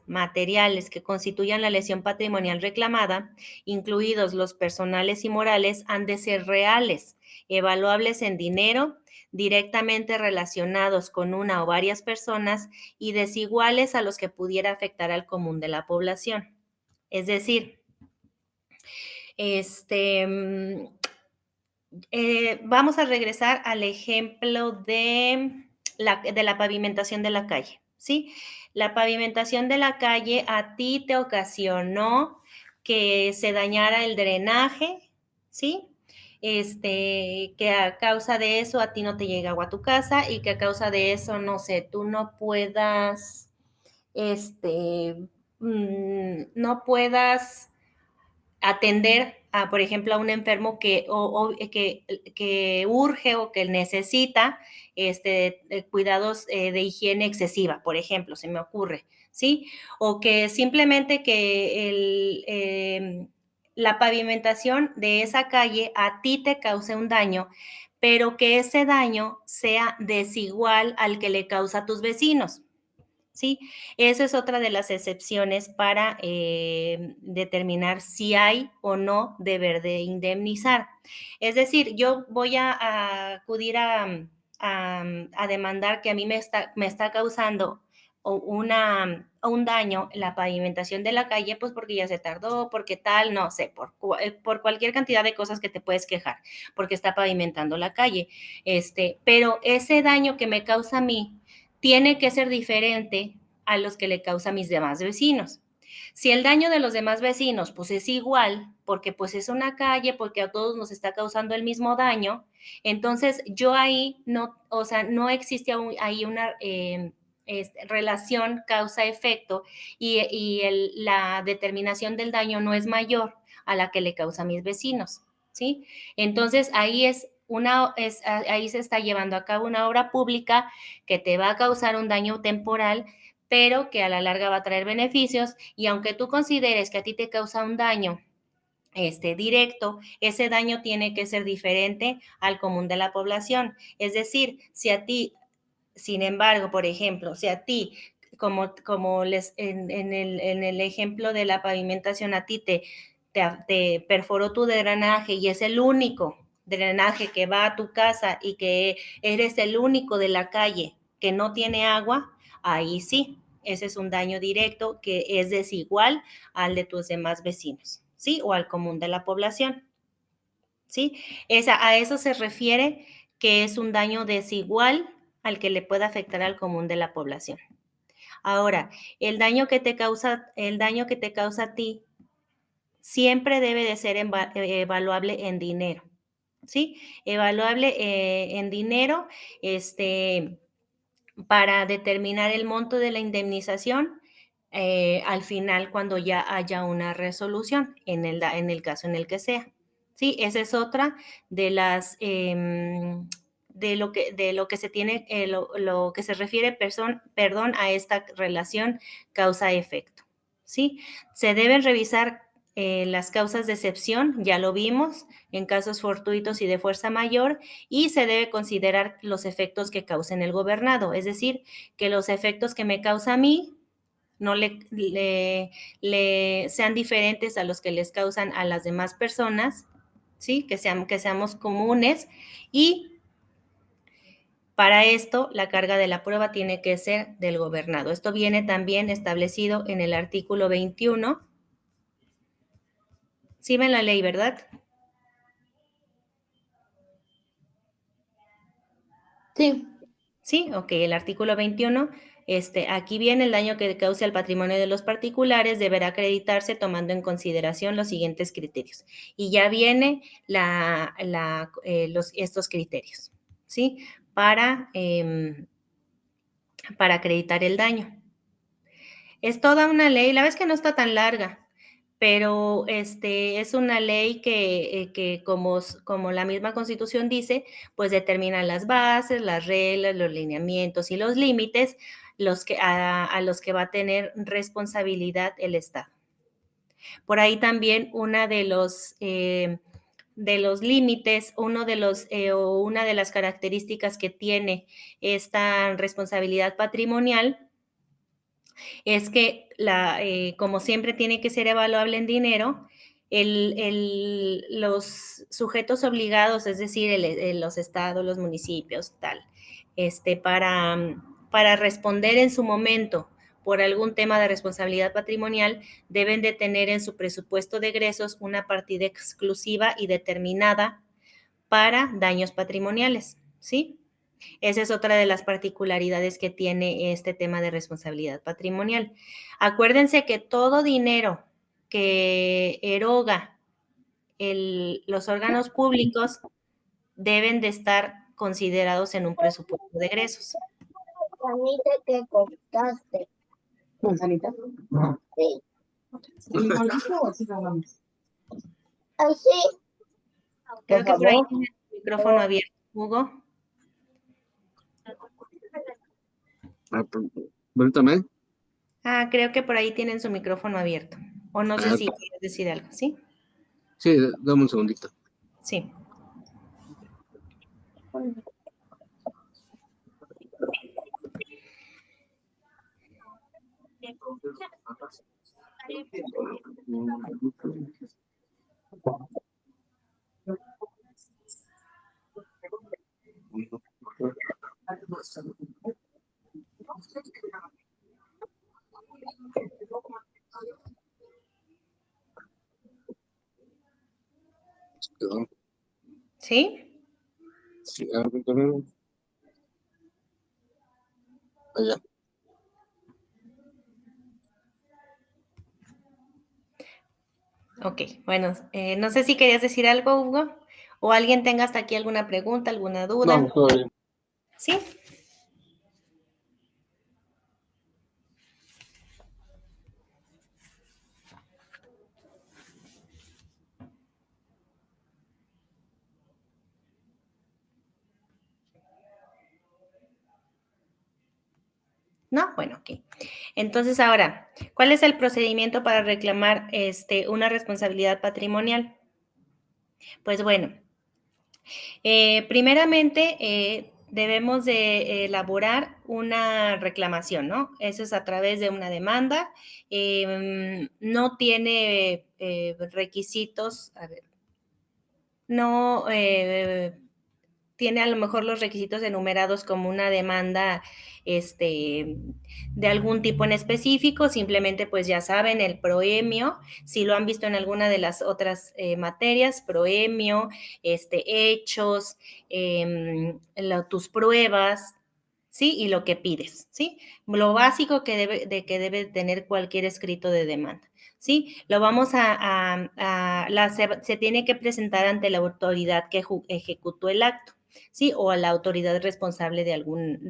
que constituyan la lesión patrimonial reclamada, incluidos los personales y morales, han de ser reales, evaluables en dinero, directamente relacionados con una o varias personas y desiguales a los que pudiera afectar al común de la población. Es decir, vamos a regresar al ejemplo de la pavimentación de la calle, ¿sí? La pavimentación de la calle a ti te ocasionó que se dañara el drenaje, ¿sí? Que a causa de eso a ti no te llega agua a tu casa y que a causa de eso, no sé, tú no puedas, no puedas atender a, por ejemplo, a un enfermo que urge o que necesita cuidados de higiene excesiva, por ejemplo, se me ocurre, ¿sí? O que simplemente la pavimentación de esa calle a ti te cause un daño, pero que ese daño sea desigual al que le causa a tus vecinos. ¿Sí? Eso es otra de las excepciones para determinar si hay o no deber de indemnizar. Es decir, yo voy a acudir a demandar que a mí me está causando un daño la pavimentación de la calle, pues porque ya se tardó, porque tal, no sé, por cualquier cantidad de cosas que te puedes quejar, porque está pavimentando la calle. Pero ese daño que me causa a mí tiene que ser diferente a los que le causa a mis demás vecinos. Si el daño de los demás vecinos pues es igual, porque pues es una calle, porque a todos nos está causando el mismo daño, entonces yo ahí no, o sea, no existe ahí una relación causa-efecto y la determinación del daño no es mayor a la que le causa a mis vecinos, ¿sí? Entonces ahí ahí se está llevando a cabo una obra pública que te va a causar un daño temporal, pero que a la larga va a traer beneficios y aunque tú consideres que a ti te causa un daño directo, ese daño tiene que ser diferente al común de la población. Es decir, si a ti, sin embargo, por ejemplo, si a ti, como en el ejemplo de la pavimentación, a ti te perforó tu drenaje y es el único drenaje que va a tu casa y que eres el único de la calle que no tiene agua, ahí sí, ese es un daño directo que es desigual al de tus demás vecinos, ¿sí? O al común de la población, ¿sí? A eso se refiere que es un daño desigual al que le pueda afectar al común de la población. Ahora, el daño que te causa a ti siempre debe de ser evaluable en dinero, ¿sí? Evaluable en dinero, para determinar el monto de la indemnización al final cuando ya haya una resolución, en el caso en el que sea. Sí, esa es otra de las de lo que se tiene, lo que se refiere, perdón, a esta relación causa-efecto. ¿Sí? Se deben revisar las causas de excepción, ya lo vimos, en casos fortuitos y de fuerza mayor, y se debe considerar los efectos que causen el gobernado, es decir, que los efectos que me causa a mí no sean diferentes a los que les causan a las demás personas, ¿sí? Que seamos comunes y para esto la carga de la prueba tiene que ser del gobernado. Esto viene también establecido en el artículo 21. Sí ven la ley, ¿verdad? Sí. Sí, ok, el artículo 21. Aquí viene el daño que cause al patrimonio de los particulares deberá acreditarse tomando en consideración los siguientes criterios. Y ya viene estos criterios, ¿sí? Para acreditar el daño. Es toda una ley, la verdad es que no está tan larga, pero es una ley que como la misma Constitución dice, pues determina las bases, las reglas, los lineamientos y los límites a los que va a tener responsabilidad el Estado. Por ahí también una de los límites, o una de las características que tiene esta responsabilidad patrimonial es que como siempre tiene que ser evaluable en dinero, los sujetos obligados, es decir, los estados, los municipios, tal, para responder en su momento por algún tema de responsabilidad patrimonial, deben de tener en su presupuesto de egresos una partida exclusiva y determinada para daños patrimoniales, ¿sí? Esa es otra de las particularidades que tiene este tema de responsabilidad patrimonial. Acuérdense que todo dinero que eroga los órganos públicos deben de estar considerados en un presupuesto de egresos. Manita que cortaste. ¿Manzanita? Sí. ¿Igualito o así nada más? Así. Creo que por ahí favor. tiene el micrófono abierto, Hugo. Permítame. Creo que por ahí tienen su micrófono abierto. O no sé si quieres decir algo, ¿sí? Sí, dame un segundito. Sí. ¿Sí? Sí, a ver. Allá. Ok, bueno, no sé si querías decir algo, Hugo, o alguien tenga hasta aquí alguna pregunta, alguna duda. No, todo bien. ¿Sí? ¿No? Bueno, ok. Entonces, ahora, ¿cuál es el procedimiento para reclamar una responsabilidad patrimonial? Pues bueno, primeramente debemos de elaborar una reclamación, ¿no? Eso es a través de una demanda. No tiene requisitos, a ver, no tiene a lo mejor los requisitos enumerados como una demanda de algún tipo en específico, simplemente pues ya saben, el proemio, si lo han visto en alguna de las otras materias, proemio, hechos, tus pruebas, ¿sí? Y lo que pides, ¿sí? Lo básico que debe tener cualquier escrito de demanda. ¿Sí? Lo vamos se tiene que presentar ante la autoridad que ejecutó el acto, ¿sí? O a la autoridad responsable de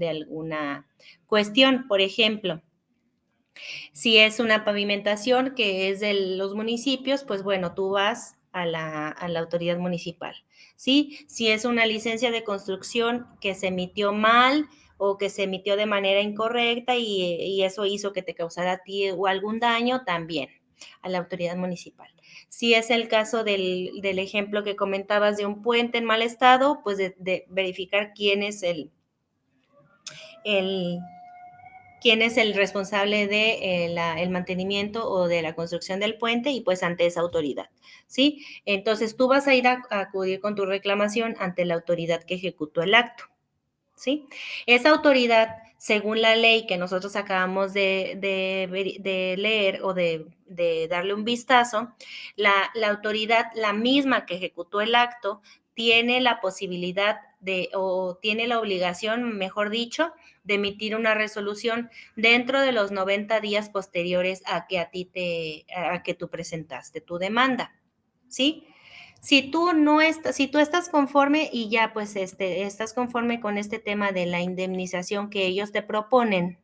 alguna cuestión. Por ejemplo, si es una pavimentación que es de los municipios, pues bueno, tú vas a la autoridad municipal, ¿sí? Si es una licencia de construcción que se emitió mal o que se emitió de manera incorrecta y eso hizo que te causara a ti o algún daño, también a la autoridad municipal. Si es el caso del ejemplo que comentabas de un puente en mal estado, pues de verificar quién es quién es el responsable de el mantenimiento o de la construcción del puente y pues ante esa autoridad, ¿sí? Entonces tú vas a ir a acudir con tu reclamación ante la autoridad que ejecutó el acto, ¿sí? Esa autoridad, según la ley que nosotros acabamos de leer o de darle un vistazo, la autoridad, la misma que ejecutó el acto, tiene la posibilidad o tiene la obligación, mejor dicho, de emitir una resolución dentro de los 90 días posteriores a que tú presentaste tu demanda, ¿sí? Si tú estás conforme y ya pues estás conforme con este tema de la indemnización que ellos te proponen,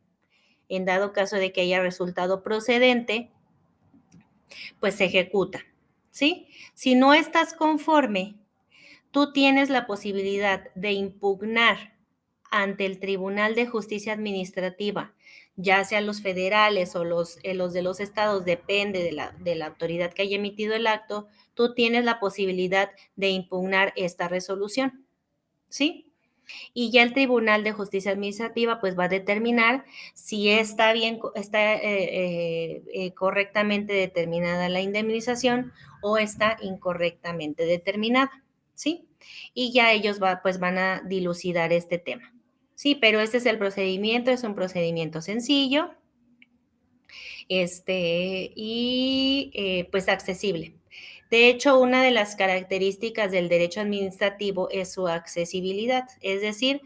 en dado caso de que haya resultado procedente, pues se ejecuta, ¿sí? Si no estás conforme, tú tienes la posibilidad de impugnar ante el Tribunal de Justicia Administrativa, ya sea los federales o los de los estados, depende de la autoridad que haya emitido el acto, tú tienes la posibilidad de impugnar esta resolución, ¿sí? Y ya el Tribunal de Justicia Administrativa pues va a determinar si está correctamente determinada la indemnización o está incorrectamente determinada, ¿sí? Y ya ellos van a dilucidar este tema. Sí, pero este es el procedimiento, es un procedimiento sencillo, pues accesible. De hecho, una de las características del derecho administrativo es su accesibilidad, es decir,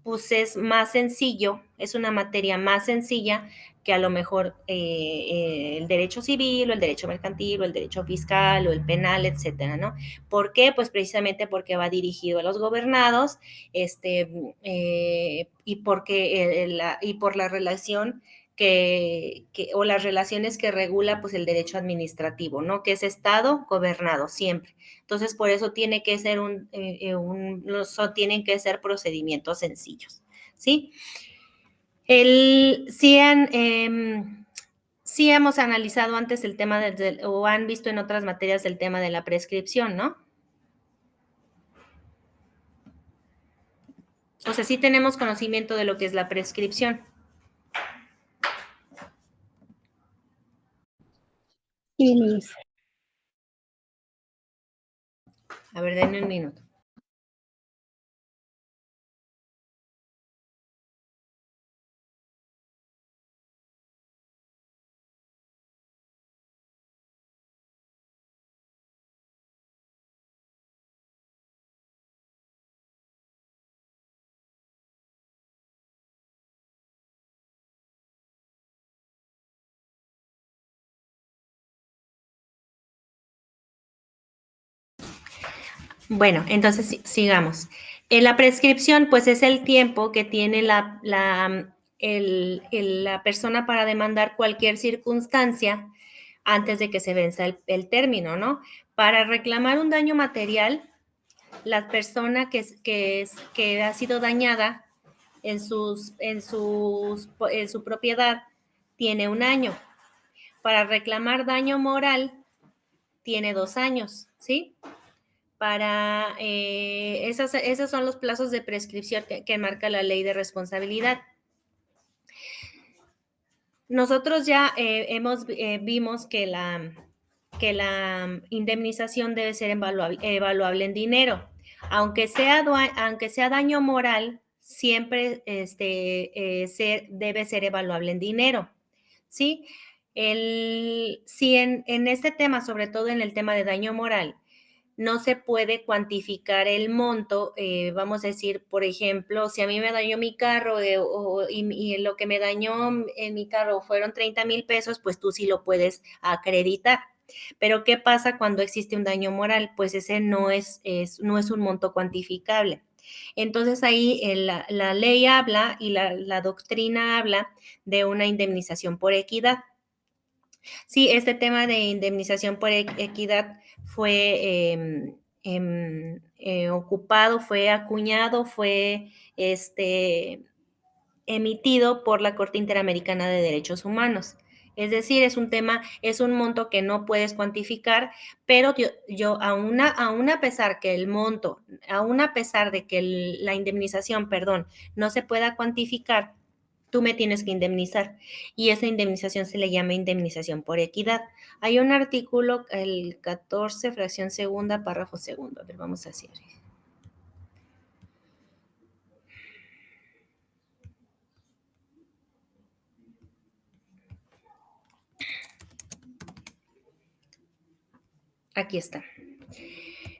pues es más sencillo, es una materia más sencilla que a lo mejor el derecho civil o el derecho mercantil o el derecho fiscal o el penal, etcétera, ¿no? ¿Por qué? Pues precisamente porque va dirigido a los gobernados, y porque y por la relación o las relaciones que regula pues el derecho administrativo, ¿no? Que es Estado gobernado siempre. Entonces, por eso tiene que ser tienen que ser procedimientos sencillos, ¿sí? Sí hemos analizado antes el tema o han visto en otras materias el tema de la prescripción, ¿no? O sea, sí tenemos conocimiento de lo que es la prescripción. Sí, Miss. A ver, denme un minuto. Bueno, entonces sigamos. La prescripción, pues, es el tiempo que tiene la persona para demandar cualquier circunstancia antes de que se venza el término, ¿no? Para reclamar un daño material, la persona que ha sido dañada en su propiedad tiene 1 año. Para reclamar daño moral, tiene 2 años, ¿sí? Esos son los plazos de prescripción que marca la ley de responsabilidad. Nosotros ya vimos que la indemnización debe ser evaluable en dinero. Aunque sea daño moral, siempre debe ser evaluable en dinero, ¿sí? Si en este tema, sobre todo en el tema de daño moral, no se puede cuantificar el monto, vamos a decir, por ejemplo, si a mí me dañó mi carro y lo que me dañó en mi carro fueron 30,000 pesos, pues tú sí lo puedes acreditar. Pero ¿qué pasa cuando existe un daño moral? Pues ese no es un monto cuantificable. Entonces ahí la ley habla y la doctrina habla de una indemnización por equidad. Sí, este tema de indemnización por equidad fue ocupado, fue acuñado, fue emitido por la Corte Interamericana de Derechos Humanos. Es decir, es un monto que no puedes cuantificar, pero aún a pesar que el monto, aún a pesar de que la indemnización, perdón, no se pueda cuantificar, tú me tienes que indemnizar, y esa indemnización se le llama indemnización por equidad. Hay un artículo, el 14, fracción segunda, párrafo segundo. A ver, vamos a hacer. Aquí está.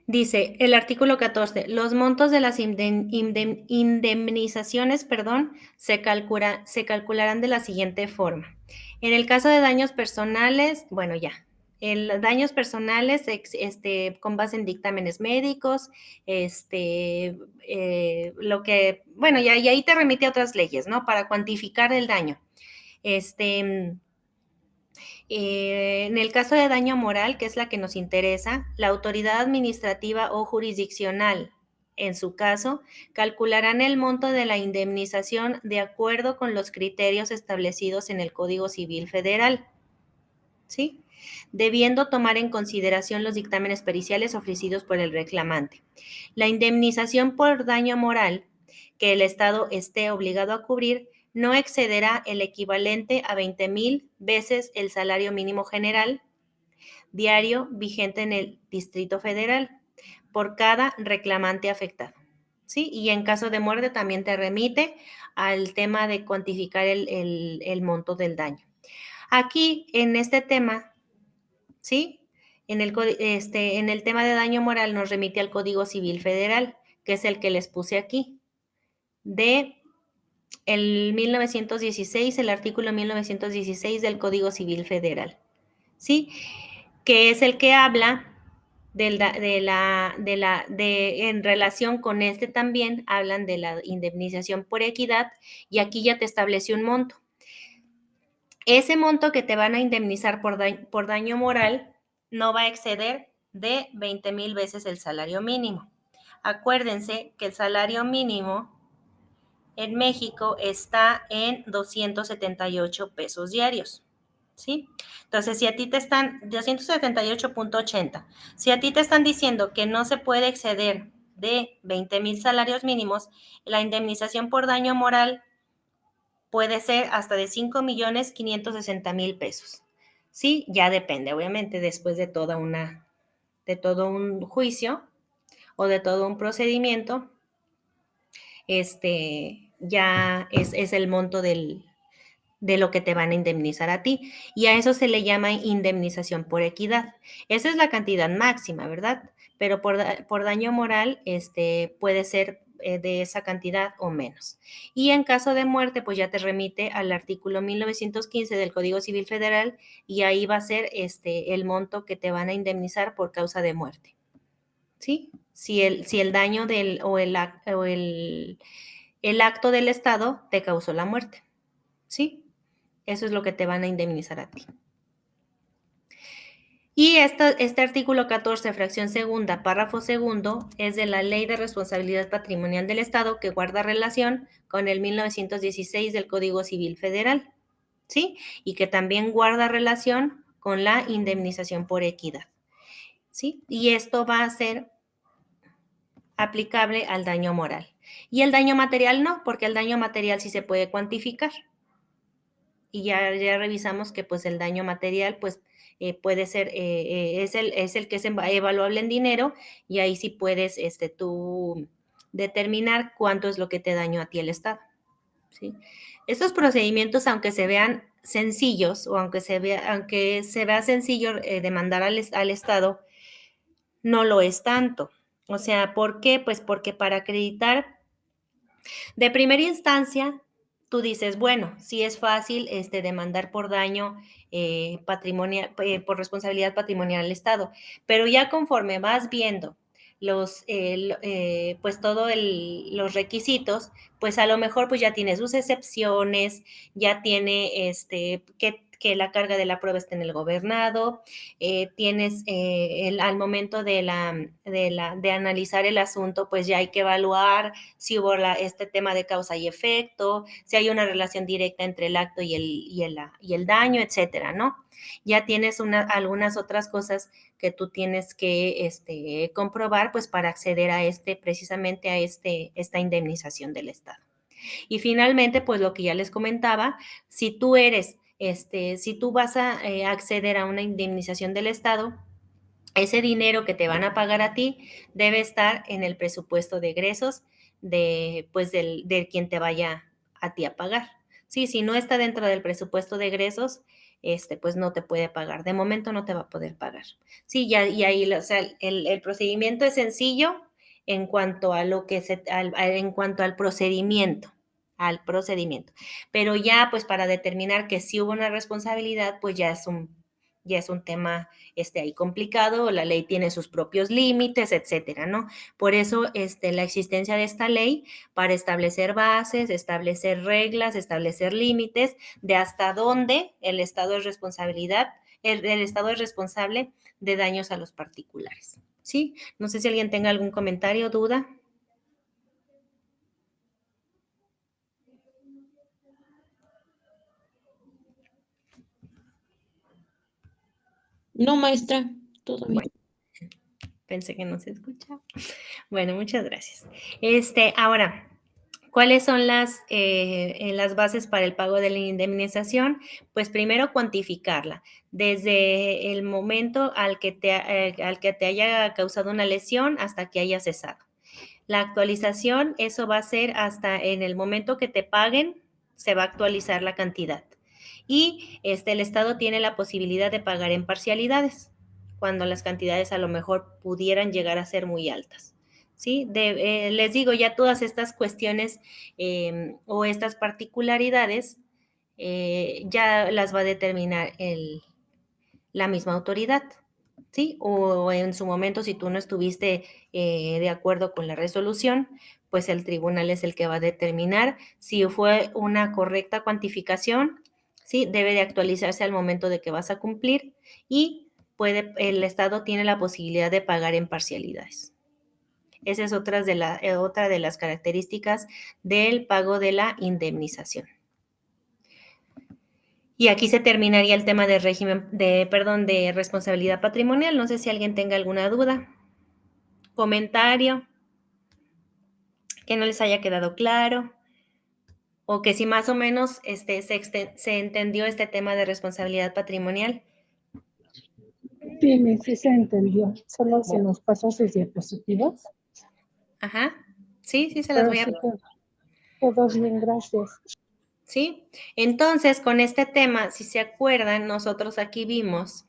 Dice el artículo 14, los montos de las indemnizaciones, se calcularán de la siguiente forma. En el caso de daños personales, bueno, ya. Daños personales con base en dictámenes médicos, bueno, y ahí te remite a otras leyes, ¿no? Para cuantificar el daño. En el caso de daño moral, que es la que nos interesa, la autoridad administrativa o jurisdiccional, en su caso, calcularán el monto de la indemnización de acuerdo con los criterios establecidos en el Código Civil Federal, ¿sí? Debiendo tomar en consideración los dictámenes periciales ofrecidos por el reclamante. La indemnización por daño moral que el Estado esté obligado a cubrir no excederá el equivalente a 20,000 veces el salario mínimo general diario vigente en el Distrito Federal por cada reclamante afectado, ¿sí? Y en caso de muerte también te remite al tema de cuantificar el monto del daño. Aquí, en este tema, ¿sí? En el tema de daño moral nos remite al Código Civil Federal, que es el que les puse aquí, de el 1916, el artículo 1916 del Código Civil Federal, ¿sí? Que es el que habla en relación con este también, hablan de la indemnización por equidad, y aquí ya te estableció un monto. Ese monto que te van a indemnizar por daño moral no va a exceder de 20,000 veces el salario mínimo. Acuérdense que el salario mínimo en México está en 278 pesos diarios, ¿sí? Entonces, si a ti te están, 278.80, si a ti te están diciendo que no se puede exceder de 20,000 salarios mínimos, la indemnización por daño moral puede ser hasta de 5,560,000 pesos, ¿sí? Ya depende, obviamente, después de todo un juicio o de todo un procedimiento, ya es el monto de lo que te van a indemnizar a ti. Y a eso se le llama indemnización por equidad. Esa es la cantidad máxima, ¿verdad? Pero por daño moral, puede ser de esa cantidad o menos. Y en caso de muerte, pues ya te remite al artículo 1915 del Código Civil Federal, y ahí va a ser el monto que te van a indemnizar por causa de muerte, ¿sí? Si el daño o el acto del Estado te causó la muerte, ¿sí? Eso es lo que te van a indemnizar a ti. Y este artículo 14, fracción segunda, párrafo segundo, es de la Ley de Responsabilidad Patrimonial del Estado, que guarda relación con el 1916 del Código Civil Federal, ¿sí? Y que también guarda relación con la indemnización por equidad, ¿sí? Y esto va a ser aplicable al daño moral. Y el daño material no, porque el daño material sí se puede cuantificar. Y ya revisamos que pues el daño material pues puede ser, es el que es evaluable en dinero, y ahí sí puedes tú determinar cuánto es lo que te dañó a ti el Estado, ¿sí? Estos procedimientos, aunque se vean sencillos o aunque se vea sencillo demandar al Estado, no lo es tanto. O sea, ¿por qué? Pues porque para acreditar de primera instancia, tú dices, bueno, sí es fácil demandar por daño patrimonial, por responsabilidad patrimonial al Estado, pero ya conforme vas viendo pues los requisitos, pues a lo mejor pues ya tiene sus excepciones, ya tiene que la carga de la prueba esté en el gobernado, tienes al momento de analizar el asunto, pues ya hay que evaluar si hubo este tema de causa y efecto, si hay una relación directa entre el acto y el daño, etcétera, ¿no? Ya tienes algunas otras cosas que tú tienes que comprobar, pues para acceder a precisamente a esta indemnización del Estado. Y finalmente, pues lo que ya les comentaba, si tú vas a acceder a una indemnización del Estado, ese dinero que te van a pagar a ti debe estar en el presupuesto de egresos de quien te vaya a ti a pagar. Sí, si no está dentro del presupuesto de egresos, pues no te puede pagar. De momento no te va a poder pagar. Sí, ya, y ahí, o sea, el procedimiento es sencillo en cuanto a en cuanto al procedimiento, Pero ya, pues para determinar que sí hubo una responsabilidad, pues ya es un tema ahí complicado, la ley tiene sus propios límites, etcétera, ¿no? Por eso la existencia de esta ley para establecer bases, establecer reglas, establecer límites de hasta dónde el Estado es el Estado es responsable de daños a los particulares, ¿sí? No sé si alguien tenga algún comentario o duda. No, maestra, todo bien. Bueno, pensé que no se escuchaba. Bueno, muchas gracias. Ahora, ¿cuáles son las bases para el pago de la indemnización? Pues primero cuantificarla, desde el momento al que te haya causado una lesión hasta que haya cesado. La actualización, eso va a ser hasta en el momento que te paguen, se va a actualizar la cantidad. Y el Estado tiene la posibilidad de pagar en parcialidades, cuando las cantidades a lo mejor pudieran llegar a ser muy altas, ¿sí? Les digo, ya todas estas cuestiones o estas particularidades ya las va a determinar la misma autoridad, ¿sí? O en su momento, si tú no estuviste de acuerdo con la resolución, pues el tribunal es el que va a determinar si fue una correcta cuantificación, ¿sí? Debe de actualizarse al momento de que vas a cumplir y el Estado tiene la posibilidad de pagar en parcialidades. Esa es otra de las características del pago de la indemnización. Y aquí se terminaría el tema de de responsabilidad patrimonial. No sé si alguien tenga alguna duda, comentario, que no les haya quedado claro, o que si más o menos se entendió este tema de responsabilidad patrimonial. Sí, sí se entendió. Solo se nos pasó sus diapositivas. Ajá, sí, se las Pero voy a... sí quedó bien, gracias. ¿Sí? Entonces, con este tema, si se acuerdan, nosotros aquí vimos...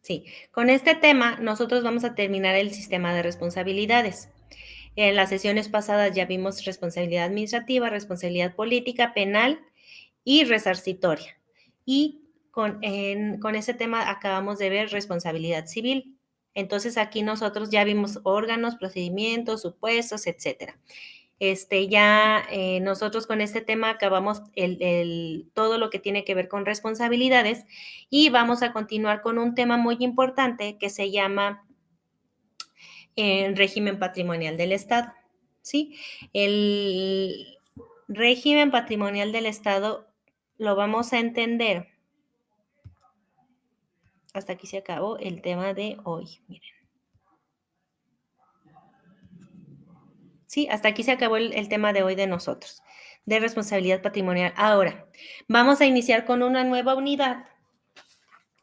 Sí, con este tema nosotros vamos a terminar el sistema de responsabilidades. En las sesiones pasadas ya vimos responsabilidad administrativa, responsabilidad política, penal y resarcitoria. Y con ese tema acabamos de ver responsabilidad civil. Entonces aquí nosotros ya vimos órganos, procedimientos, supuestos, etcétera. Nosotros con este tema acabamos todo lo que tiene que ver con responsabilidades y vamos a continuar con un tema muy importante que se llama régimen patrimonial del Estado, ¿sí? El régimen patrimonial del Estado lo vamos a entender. Hasta aquí se acabó el tema de hoy, miren. Sí, hasta aquí se acabó el tema de hoy de nosotros, de responsabilidad patrimonial. Ahora, vamos a iniciar con una nueva unidad,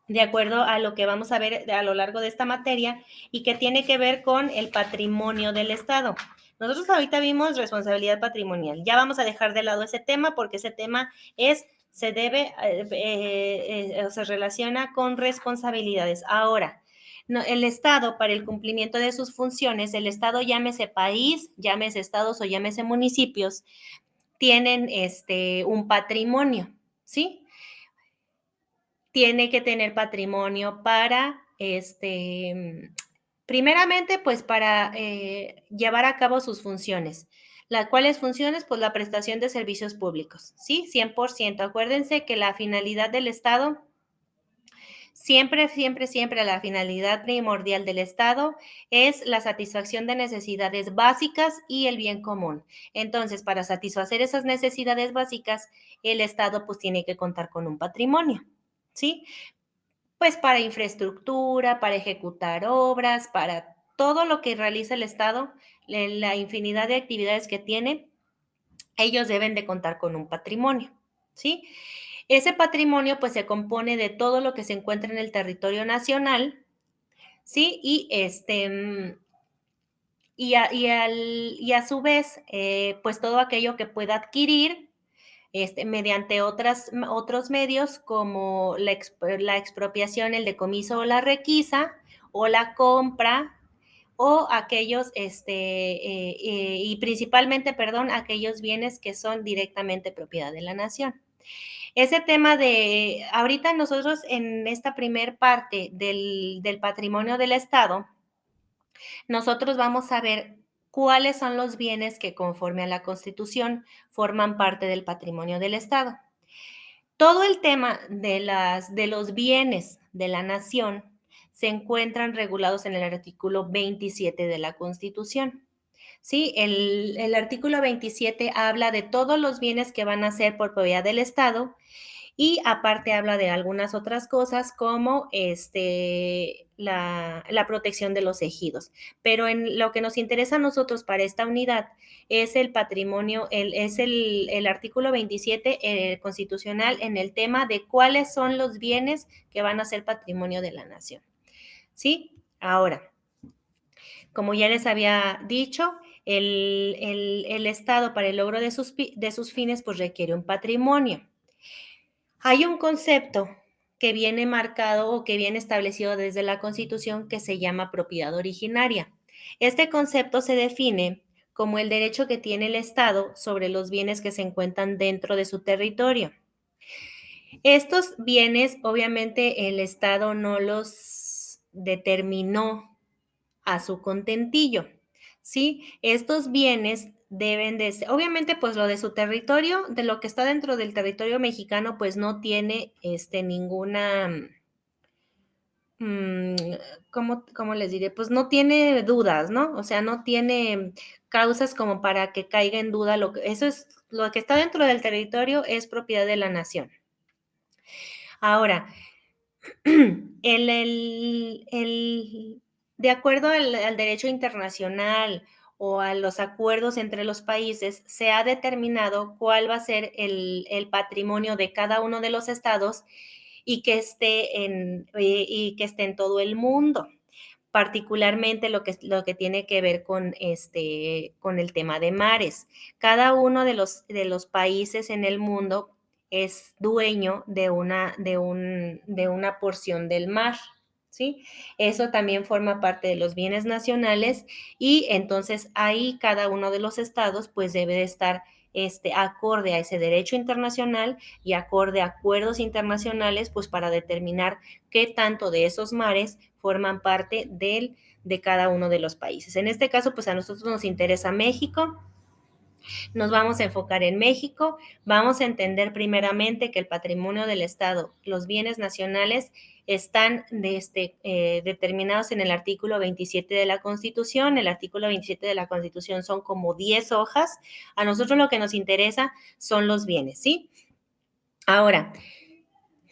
de acuerdo a lo que vamos a ver a lo largo de esta materia y que tiene que ver con el patrimonio del Estado. Nosotros ahorita vimos responsabilidad patrimonial. Ya vamos a dejar de lado ese tema porque ese tema se relaciona con responsabilidades. Ahora, no, el Estado, para el cumplimiento de sus funciones, el Estado, llámese país, llámese estados o llámese municipios, tienen un patrimonio, ¿sí? Tiene que tener patrimonio para, primeramente, pues para llevar a cabo sus funciones. ¿Cuáles funciones? Pues la prestación de servicios públicos, ¿sí? 100%. Acuérdense que la finalidad del Estado siempre la finalidad primordial del Estado es la satisfacción de necesidades básicas y el bien común. Entonces, para satisfacer esas necesidades básicas, el Estado pues tiene que contar con un patrimonio, ¿sí? Pues para infraestructura, para ejecutar obras, para todo lo que realiza el Estado, la infinidad de actividades que tiene, ellos deben de contar con un patrimonio, ¿sí? Ese patrimonio pues se compone de todo lo que se encuentra en el territorio nacional, ¿sí? Y a su vez, pues todo aquello que pueda adquirir mediante otros medios como la expropiación, el decomiso o la requisa, o la compra, o aquellos, y principalmente, perdón, aquellos bienes que son directamente propiedad de la nación. Ese tema ahorita nosotros en esta primer parte del patrimonio del Estado, nosotros vamos a ver cuáles son los bienes que conforme a la Constitución forman parte del patrimonio del Estado. Todo el tema de los bienes de la nación se encuentran regulados en el artículo 27 de la Constitución. Sí, el artículo 27 habla de todos los bienes que van a ser por propiedad del Estado y aparte habla de algunas otras cosas como la protección de los ejidos. Pero en lo que nos interesa a nosotros para esta unidad es el patrimonio, es el artículo 27 constitucional en el tema de cuáles son los bienes que van a ser patrimonio de la nación. ¿Sí? Ahora, como ya les había dicho, el Estado para el logro de sus fines pues requiere un patrimonio. Hay un concepto que viene marcado o que viene establecido desde la Constitución que se llama propiedad originaria. Este concepto se define como el derecho que tiene el Estado sobre los bienes que se encuentran dentro de su territorio. Estos bienes, obviamente, el Estado no los determinó a su contentillo, ¿sí? Estos bienes deben de ser, obviamente, pues lo de su territorio, de lo que está dentro del territorio mexicano, pues no tiene ninguna, mm, ¿cómo les diré? Pues no tiene dudas, ¿no? O sea, no tiene causas como para que caiga en duda eso es, lo que está dentro del territorio es propiedad de la nación. Ahora, de acuerdo al derecho internacional o a los acuerdos entre los países, se ha determinado cuál va a ser el patrimonio de cada uno de los estados y que esté en todo el mundo, particularmente lo que tiene que ver con el tema de mares. Cada uno de los países en el mundo es dueño de una porción del mar, ¿sí? Eso también forma parte de los bienes nacionales y entonces ahí cada uno de los estados pues debe de estar acorde a ese derecho internacional y acorde a acuerdos internacionales, pues para determinar qué tanto de esos mares forman parte de cada uno de los países. En este caso, pues a nosotros nos interesa México. Nos vamos a enfocar en México, vamos a entender primeramente que el patrimonio del Estado, los bienes nacionales, están determinados en el artículo 27 de la Constitución. El artículo 27 de la Constitución son como 10 hojas. A nosotros lo que nos interesa son los bienes, ¿sí? Ahora,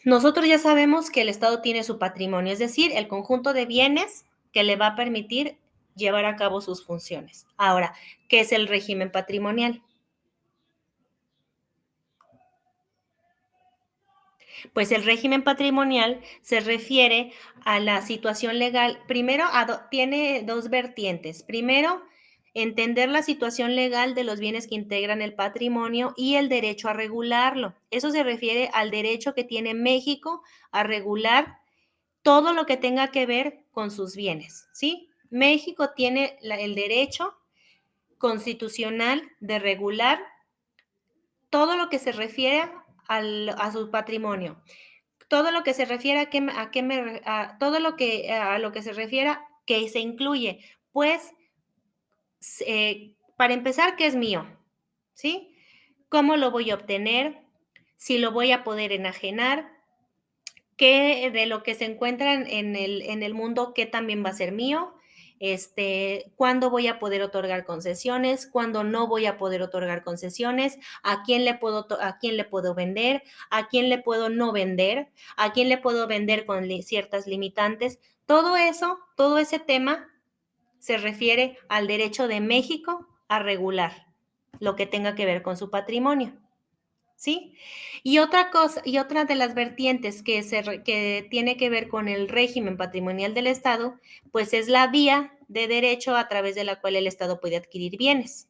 nosotros ya sabemos que el Estado tiene su patrimonio, es decir, el conjunto de bienes que le va a permitir llevar a cabo sus funciones. Ahora, ¿qué es el régimen patrimonial? Pues el régimen patrimonial se refiere a la situación legal. Primero, tiene dos vertientes. Primero, entender la situación legal de los bienes que integran el patrimonio y el derecho a regularlo. Eso se refiere al derecho que tiene México a regular todo lo que tenga que ver con sus bienes, ¿sí? México tiene el derecho constitucional de regular todo lo que se refiere a su patrimonio. Todo lo que se refiere todo lo que a lo que se refiera que se incluye, pues, para empezar, ¿qué es mío? ¿Sí? ¿Cómo lo voy a obtener? Si lo voy a poder enajenar, qué de lo que se encuentra en el mundo, qué también va a ser mío, cuándo voy a poder otorgar concesiones, cuándo no voy a poder otorgar concesiones, a quién le puedo vender, a quién le puedo no vender, a quién le puedo vender con ciertas limitantes. Todo eso, todo ese tema se refiere al derecho de México a regular lo que tenga que ver con su patrimonio. ¿Sí? Y otra cosa, y otra de las vertientes que tiene que ver con el régimen patrimonial del Estado, pues es la vía de derecho a través de la cual el Estado puede adquirir bienes.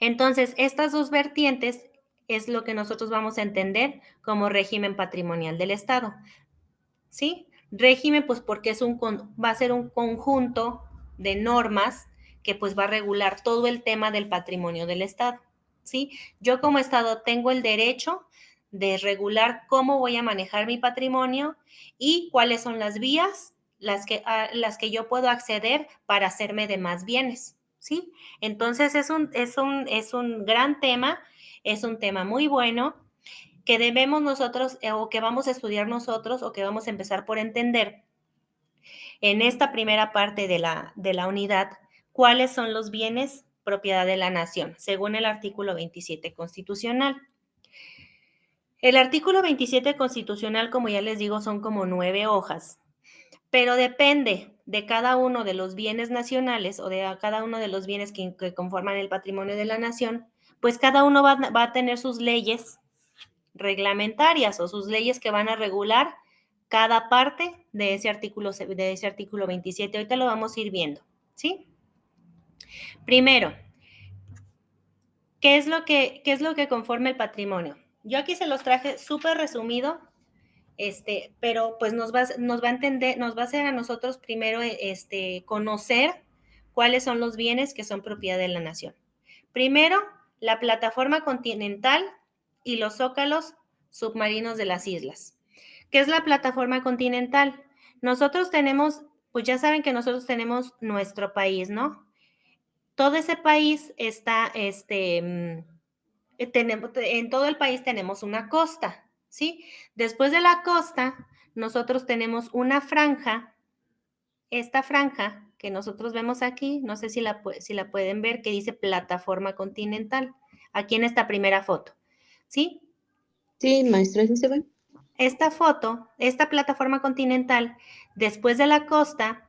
Entonces, estas dos vertientes es lo que nosotros vamos a entender como régimen patrimonial del Estado. ¿Sí? Régimen, pues porque va a ser un conjunto de normas que pues va a regular todo el tema del patrimonio del Estado. ¿Sí? Yo como Estado tengo el derecho de regular cómo voy a manejar mi patrimonio y cuáles son las vías a las que yo puedo acceder para hacerme de más bienes, ¿sí? Entonces es un gran tema, es un tema muy bueno que debemos nosotros o que vamos a estudiar nosotros o que vamos a empezar por entender en esta primera parte de la unidad cuáles son los bienes propiedad de la nación, según el artículo 27 constitucional. El artículo 27 constitucional, como ya les digo, son como 9 hojas, pero depende de cada uno de los bienes nacionales o de cada uno de los bienes que conforman el patrimonio de la nación, pues cada uno va a tener sus leyes reglamentarias o sus leyes que van a regular cada parte de ese artículo 27. Ahorita lo vamos a ir viendo, ¿sí? Primero, ¿qué es lo que conforma el patrimonio? Yo aquí se los traje súper resumido, pero pues nos va a entender, nos va a hacer a nosotros primero conocer cuáles son los bienes que son propiedad de la nación. Primero, la plataforma continental y los zócalos submarinos de las islas. ¿Qué es la plataforma continental? Nosotros tenemos, pues ya saben que nosotros tenemos nuestro país, ¿no? Todo ese país está, en todo el país tenemos una costa, ¿sí? Después de la costa, nosotros tenemos una franja, esta franja que nosotros vemos aquí, no sé si la pueden ver, que dice plataforma continental, aquí en esta primera foto, ¿sí? Sí, maestra, ¿sí se ve? Esta foto, esta plataforma continental, después de la costa,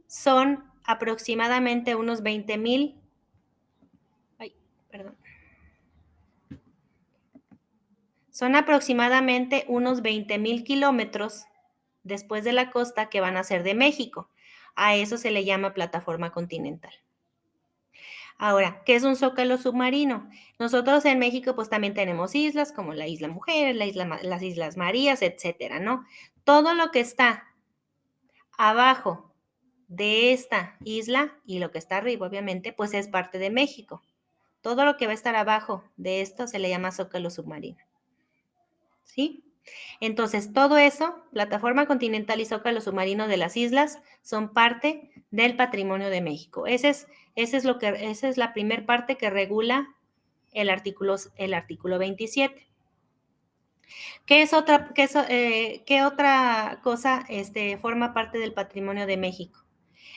son aproximadamente unos 20,000, son aproximadamente unos 20,000 kilómetros después de la costa que van a ser de México. A eso se le llama plataforma continental. Ahora, ¿qué es un zócalo submarino? Nosotros en México pues también tenemos islas como la Isla Mujeres, las Islas Marías, etcétera, ¿no? Todo lo que está abajo de esta isla y lo que está arriba, obviamente, pues es parte de México. Todo lo que va a estar abajo de esto se le llama zócalo submarino. ¿Sí? Entonces, todo eso, plataforma continental y zócalo submarino de las islas, son parte del patrimonio de México. Esa es la primera parte que regula el artículo 27. ¿Qué otra cosa forma parte del patrimonio de México?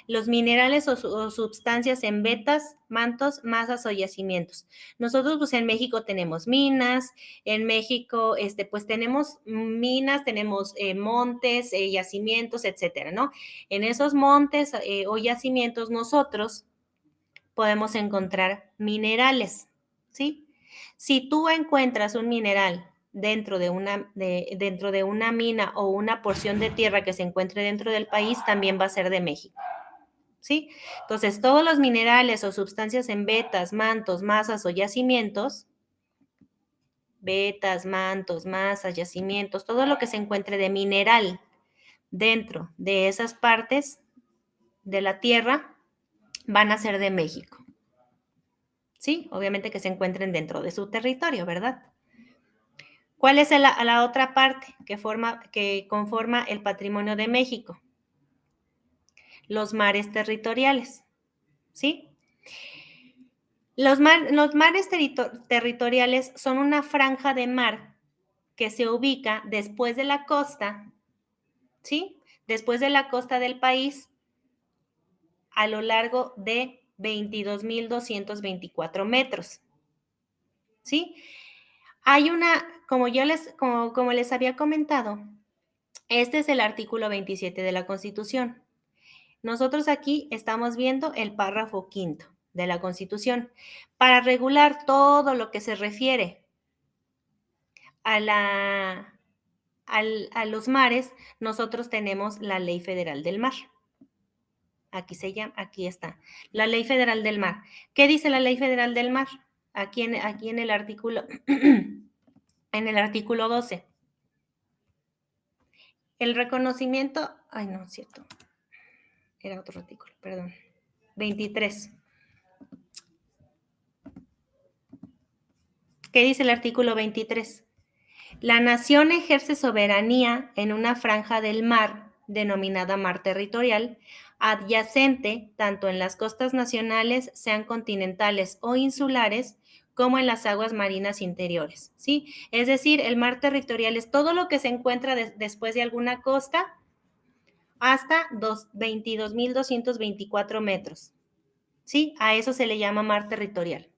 Los minerales o sustancias en vetas, mantos, masas o yacimientos. Nosotros pues en México tenemos minas, en México pues tenemos minas, tenemos montes, yacimientos, etcétera, ¿no? En esos montes o yacimientos nosotros podemos encontrar minerales, ¿sí? Si tú encuentras un mineral dentro de una mina o una porción de tierra que se encuentre dentro del país, también va a ser de México. ¿Sí? Entonces, todos los minerales o sustancias en vetas, mantos, masas o yacimientos, masas, yacimientos, todo lo que se encuentre de mineral dentro de esas partes de la tierra van a ser de México. ¿Sí? Obviamente que se encuentren dentro de su territorio, ¿verdad? ¿Cuál es la otra parte que conforma el patrimonio de México? Los mares territoriales, ¿sí? Los mares territoriales son una franja de mar que se ubica después de la costa, ¿sí? Después de la costa del país a lo largo de 22,224 metros, ¿sí? Hay como les había comentado, este es el artículo 27 de la Constitución. Nosotros aquí estamos viendo el párrafo 5º de la Constitución. Para regular todo lo que se refiere a los mares, nosotros tenemos la Ley Federal del Mar. Aquí está, la Ley Federal del Mar. ¿Qué dice la Ley Federal del Mar? Aquí en el artículo, en el artículo 12. El reconocimiento, no es cierto, era otro artículo, perdón, 23. ¿Qué dice el artículo 23? La nación ejerce soberanía en una franja del mar, denominada mar territorial, adyacente tanto en las costas nacionales, sean continentales o insulares, como en las aguas marinas interiores, ¿sí? Es decir, el mar territorial es todo lo que se encuentra después de alguna costa hasta 22,224 metros, ¿sí? A eso se le llama mar territorial.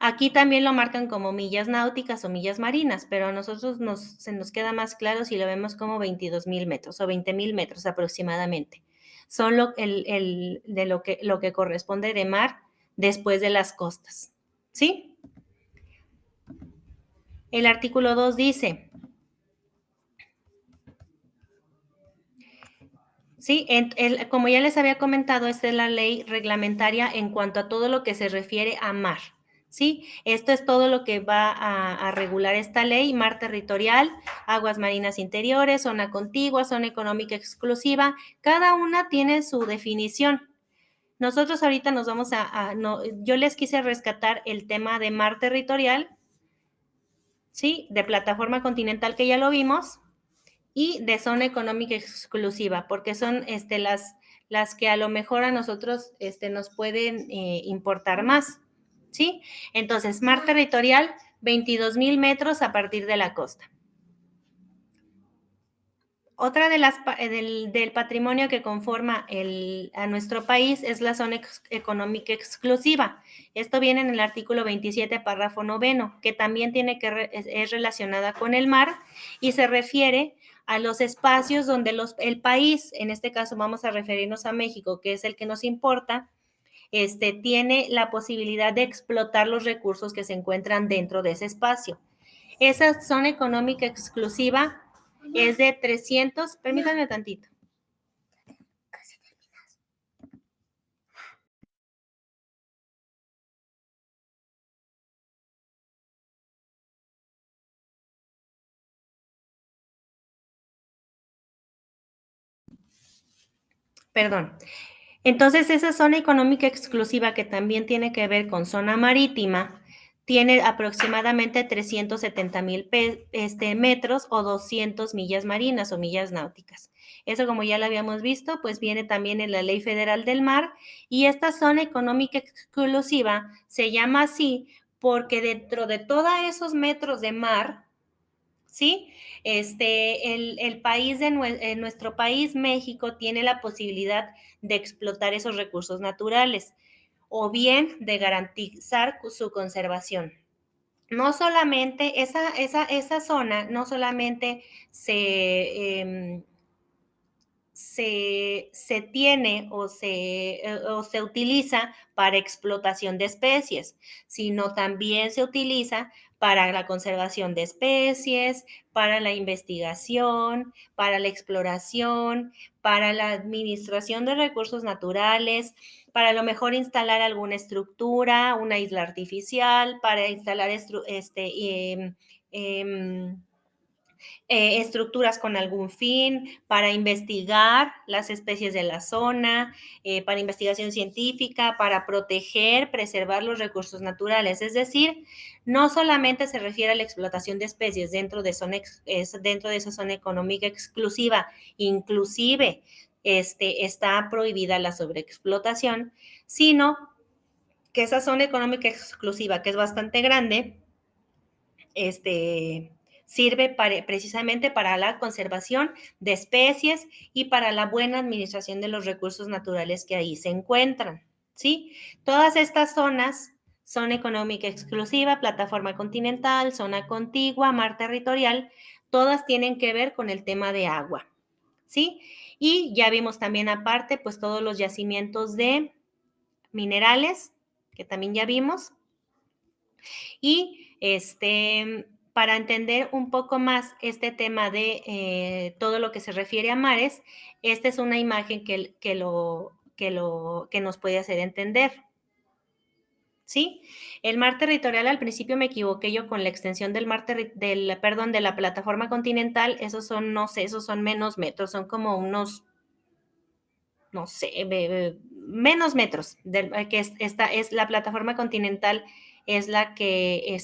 Aquí también lo marcan como millas náuticas o millas marinas, pero a nosotros se nos queda más claro si lo vemos como 22,000 metros o 20,000 metros aproximadamente. Son lo que corresponde de mar después de las costas, ¿sí? El artículo 2 dice, sí, como ya les había comentado, esta es la ley reglamentaria en cuanto a todo lo que se refiere a mar, ¿Sí? Esto es todo lo que va a regular esta ley: mar territorial, aguas marinas interiores, zona contigua, zona económica exclusiva. Cada una tiene su definición. Nosotros ahorita nos vamos yo les quise rescatar el tema de mar territorial, ¿sí? De plataforma continental, que ya lo vimos, y de zona económica exclusiva, porque son las que a lo mejor a nosotros nos pueden importar más, ¿sí? Entonces, mar territorial, 22,000 metros a partir de la costa. Otra del patrimonio que conforma a nuestro país es la zona económica exclusiva. Esto viene en el artículo 27, párrafo 9, que también es relacionada con el mar y se refiere a los espacios donde el país, en este caso vamos a referirnos a México, que es el que nos importa, tiene la posibilidad de explotar los recursos que se encuentran dentro de ese espacio. Esa zona económica exclusiva es de 300, permítanme tantito. Casi terminas. Perdón. Entonces, esa zona económica exclusiva, que también tiene que ver con zona marítima, tiene aproximadamente 370,000 metros o 200 millas marinas o millas náuticas. Eso, como ya lo habíamos visto, pues viene también en la Ley Federal del Mar, y esta zona económica exclusiva se llama así porque dentro de todos esos metros de mar, ¿sí? El país nuestro país, México, tiene la posibilidad de explotar esos recursos naturales o bien de garantizar su conservación. No solamente esa zona, no solamente se tiene o se utiliza para explotación de especies, sino también se utiliza para la conservación de especies, para la investigación, para la exploración, para la administración de recursos naturales, para a lo mejor instalar alguna estructura, una isla artificial, para instalar estructuras con algún fin, para investigar las especies de la zona, para investigación científica, para proteger, preservar los recursos naturales. Es decir, no solamente se refiere a la explotación de especies dentro de esa zona económica exclusiva, inclusive está prohibida la sobreexplotación, sino que esa zona económica exclusiva, que es bastante grande, sirve precisamente para la conservación de especies y para la buena administración de los recursos naturales que ahí se encuentran, ¿sí? Todas estas zonas, zona económica exclusiva, plataforma continental, zona contigua, mar territorial, todas tienen que ver con el tema de agua, ¿sí? Y ya vimos también aparte, pues todos los yacimientos de minerales, que también ya vimos, y para entender un poco más este tema de todo lo que se refiere a mares, esta es una imagen que nos puede hacer entender. ¿Sí? El mar territorial, al principio me equivoqué yo con la extensión del de la plataforma continental. Esos son, no sé, esos son menos metros, son como unos, no sé, menos metros, que es la plataforma continental, es la que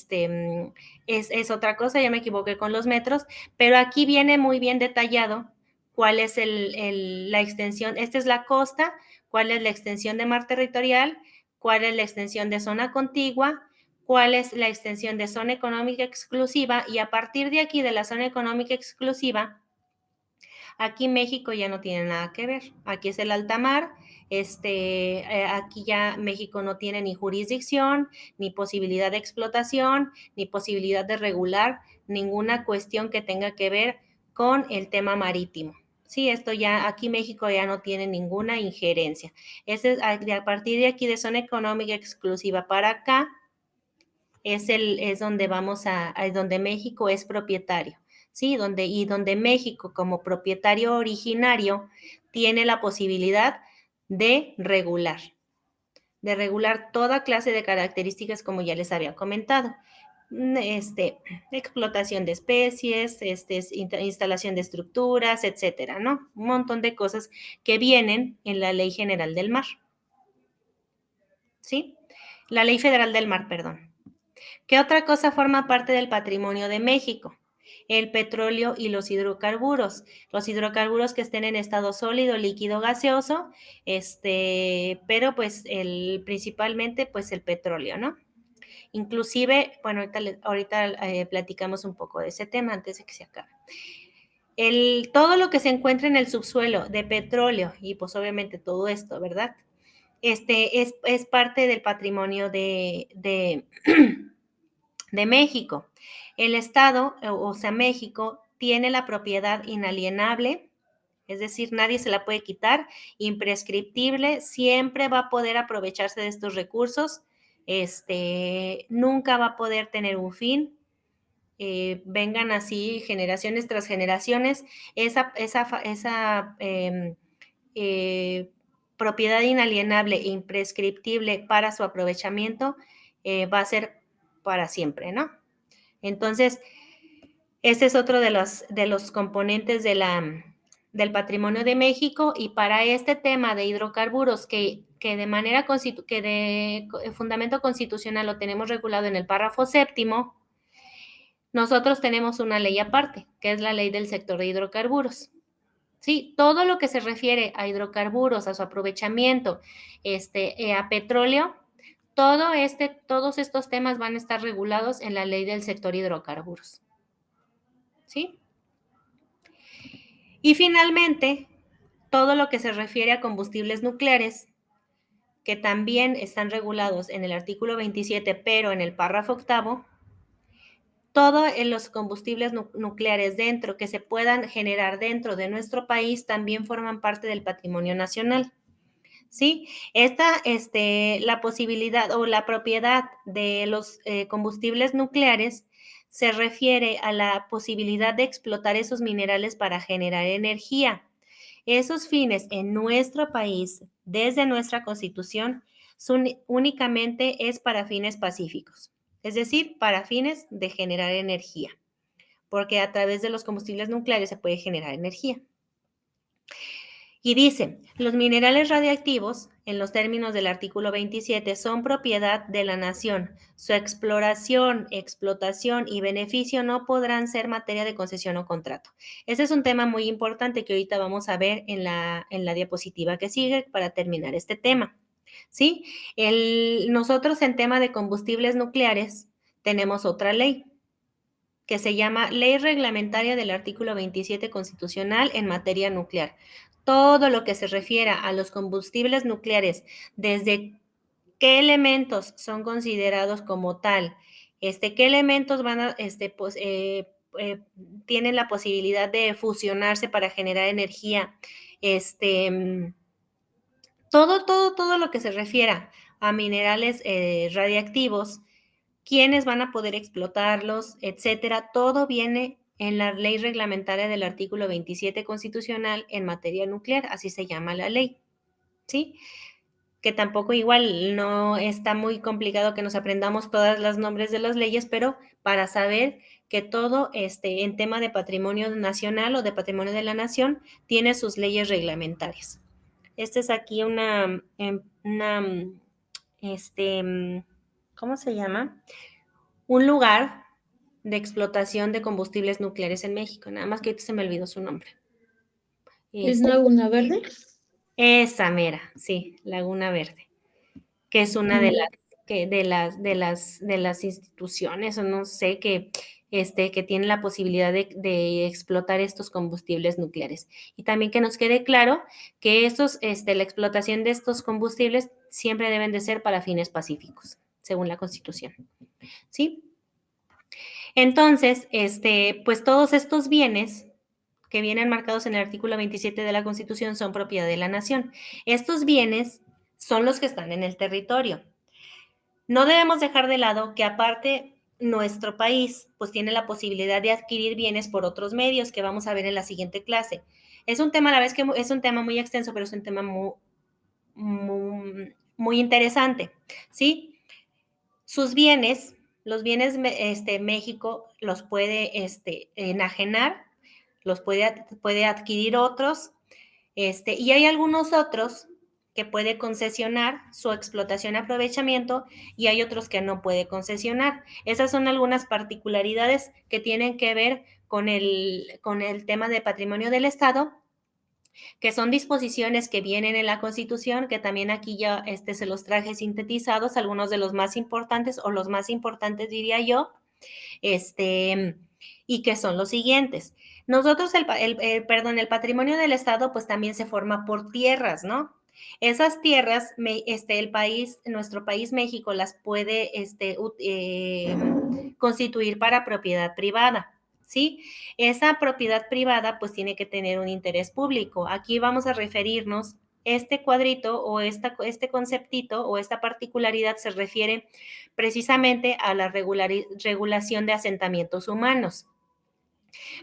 es otra cosa, ya me equivoqué con los metros, pero aquí viene muy bien detallado cuál es la extensión. Esta es la costa, cuál es la extensión de mar territorial, cuál es la extensión de zona contigua, cuál es la extensión de zona económica exclusiva, y a partir de aquí, de la zona económica exclusiva, aquí México ya no tiene nada que ver. Aquí es el alta mar. Aquí ya México no tiene ni jurisdicción, ni posibilidad de explotación, ni posibilidad de regular ninguna cuestión que tenga que ver con el tema marítimo. Sí, aquí México ya no tiene ninguna injerencia. A partir de aquí, de zona económica exclusiva para acá, es donde donde México es propietario. ¿Sí? Donde México, como propietario originario, tiene la posibilidad de regular. de regular toda clase de características, como ya les había comentado. Explotación de especies, instalación de estructuras, etcétera, ¿no? Un montón de cosas que vienen en la Ley General del Mar. ¿Sí? La Ley Federal del Mar, perdón. ¿Qué otra cosa forma parte del patrimonio de México? El petróleo y los hidrocarburos. Los hidrocarburos que estén en estado sólido, líquido, gaseoso, pero pues principalmente pues el petróleo, ¿no? Inclusive, bueno, ahorita platicamos un poco de ese tema antes de que se acabe. Todo lo que se encuentra en el subsuelo de petróleo y pues obviamente todo esto, ¿verdad? Es parte del patrimonio de México. El Estado, o sea, México, tiene la propiedad inalienable, es decir, nadie se la puede quitar, imprescriptible, siempre va a poder aprovecharse de estos recursos, nunca va a poder tener un fin, vengan así generaciones tras generaciones, esa propiedad inalienable e imprescriptible para su aprovechamiento va a ser para siempre, ¿no? Entonces, ese es otro de los componentes del patrimonio de México, y para este tema de hidrocarburos que de manera que de fundamento constitucional lo tenemos regulado en el párrafo 7º, nosotros tenemos una ley aparte, que es la ley del sector de hidrocarburos. Sí, todo lo que se refiere a hidrocarburos, a su aprovechamiento, a petróleo, todos estos temas van a estar regulados en la ley del sector hidrocarburos. ¿Sí? Y finalmente, todo lo que se refiere a combustibles nucleares, que también están regulados en el artículo 27, pero en el párrafo 8º, todos los combustibles nucleares que se puedan generar dentro de nuestro país también forman parte del patrimonio nacional. ¿Sí? La posibilidad o la propiedad de los combustibles nucleares se refiere a la posibilidad de explotar esos minerales para generar energía. Esos fines en nuestro país, desde nuestra Constitución, únicamente es para fines pacíficos, es decir, para fines de generar energía, porque a través de los combustibles nucleares se puede generar energía. Y dice, los minerales radiactivos, en los términos del artículo 27, son propiedad de la nación. Su exploración, explotación y beneficio no podrán ser materia de concesión o contrato. Ese es un tema muy importante que ahorita vamos a ver en la diapositiva que sigue para terminar este tema. ¿Sí? Nosotros en tema de combustibles nucleares tenemos otra ley que se llama Ley Reglamentaria del artículo 27 constitucional en materia nuclear. Todo lo que se refiera a los combustibles nucleares, desde qué elementos son considerados como tal, qué elementos van a, tienen la posibilidad de fusionarse para generar energía, todo lo que se refiera a minerales radiactivos, quiénes van a poder explotarlos, etcétera, todo viene en la ley reglamentaria del artículo 27 constitucional en materia nuclear, así se llama la ley, ¿sí? Que tampoco igual no está muy complicado que nos aprendamos todos los nombres de las leyes, pero para saber que todo en tema de patrimonio nacional o de patrimonio de la nación tiene sus leyes reglamentarias. Esta es aquí ¿cómo se llama? Un lugar de explotación de combustibles nucleares en México, nada más que ahorita se me olvidó su nombre. ¿Es Laguna Verde? Esa mera, sí, Laguna Verde, que es una de las instituciones, o no sé, que tienen la posibilidad de explotar estos combustibles nucleares. Y también que nos quede claro que la explotación de estos combustibles siempre deben de ser para fines pacíficos, según la Constitución. ¿Sí? Entonces, pues todos estos bienes que vienen marcados en el artículo 27 de la Constitución son propiedad de la nación. Estos bienes son los que están en el territorio. No debemos dejar de lado que aparte nuestro país pues tiene la posibilidad de adquirir bienes por otros medios que vamos a ver en la siguiente clase. Es un tema a la vez que es un tema muy extenso, pero es un tema muy interesante, ¿sí? Sus bienes, los bienes México los puede enajenar, los puede adquirir otros, y hay algunos otros que puede concesionar su explotación y aprovechamiento y hay otros que no puede concesionar. Esas son algunas particularidades que tienen que ver con el tema de patrimonio del Estado, que son disposiciones que vienen en la Constitución, que también aquí ya se los traje sintetizados, algunos de los más importantes o los más importantes diría yo, y que son los siguientes. Nosotros, el patrimonio del Estado, pues también se forma por tierras, ¿no? Esas tierras, nuestro país México las puede constituir para propiedad privada, ¿sí? Esa propiedad privada pues tiene que tener un interés público. Aquí vamos a referirnos, este cuadrito o este conceptito o esta particularidad se refiere precisamente a la regulación de asentamientos humanos.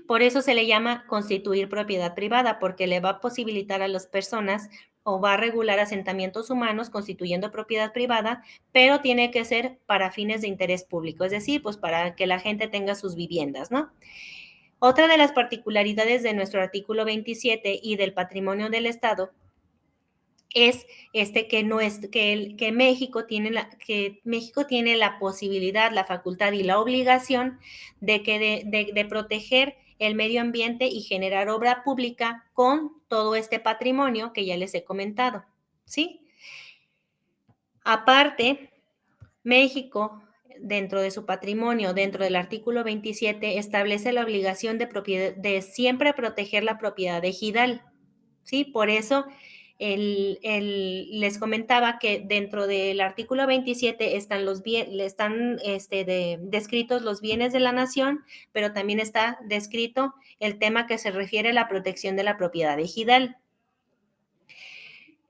Por eso se le llama constituir propiedad privada, porque le va a posibilitar a las personas o va a regular asentamientos humanos constituyendo propiedad privada, pero tiene que ser para fines de interés público, es decir, pues para que la gente tenga sus viviendas, ¿no? Otra de las particularidades de nuestro artículo 27 y del patrimonio del Estado es que México tiene la posibilidad, la facultad y la obligación de proteger el medio ambiente y generar obra pública con todo este patrimonio que ya les he comentado, ¿sí? Aparte, México, dentro de su patrimonio, dentro del artículo 27, establece la obligación de siempre proteger la propiedad ejidal, ¿sí? Por eso les comentaba que dentro del artículo 27 están descritos los bienes de la nación, pero también está descrito el tema que se refiere a la protección de la propiedad ejidal.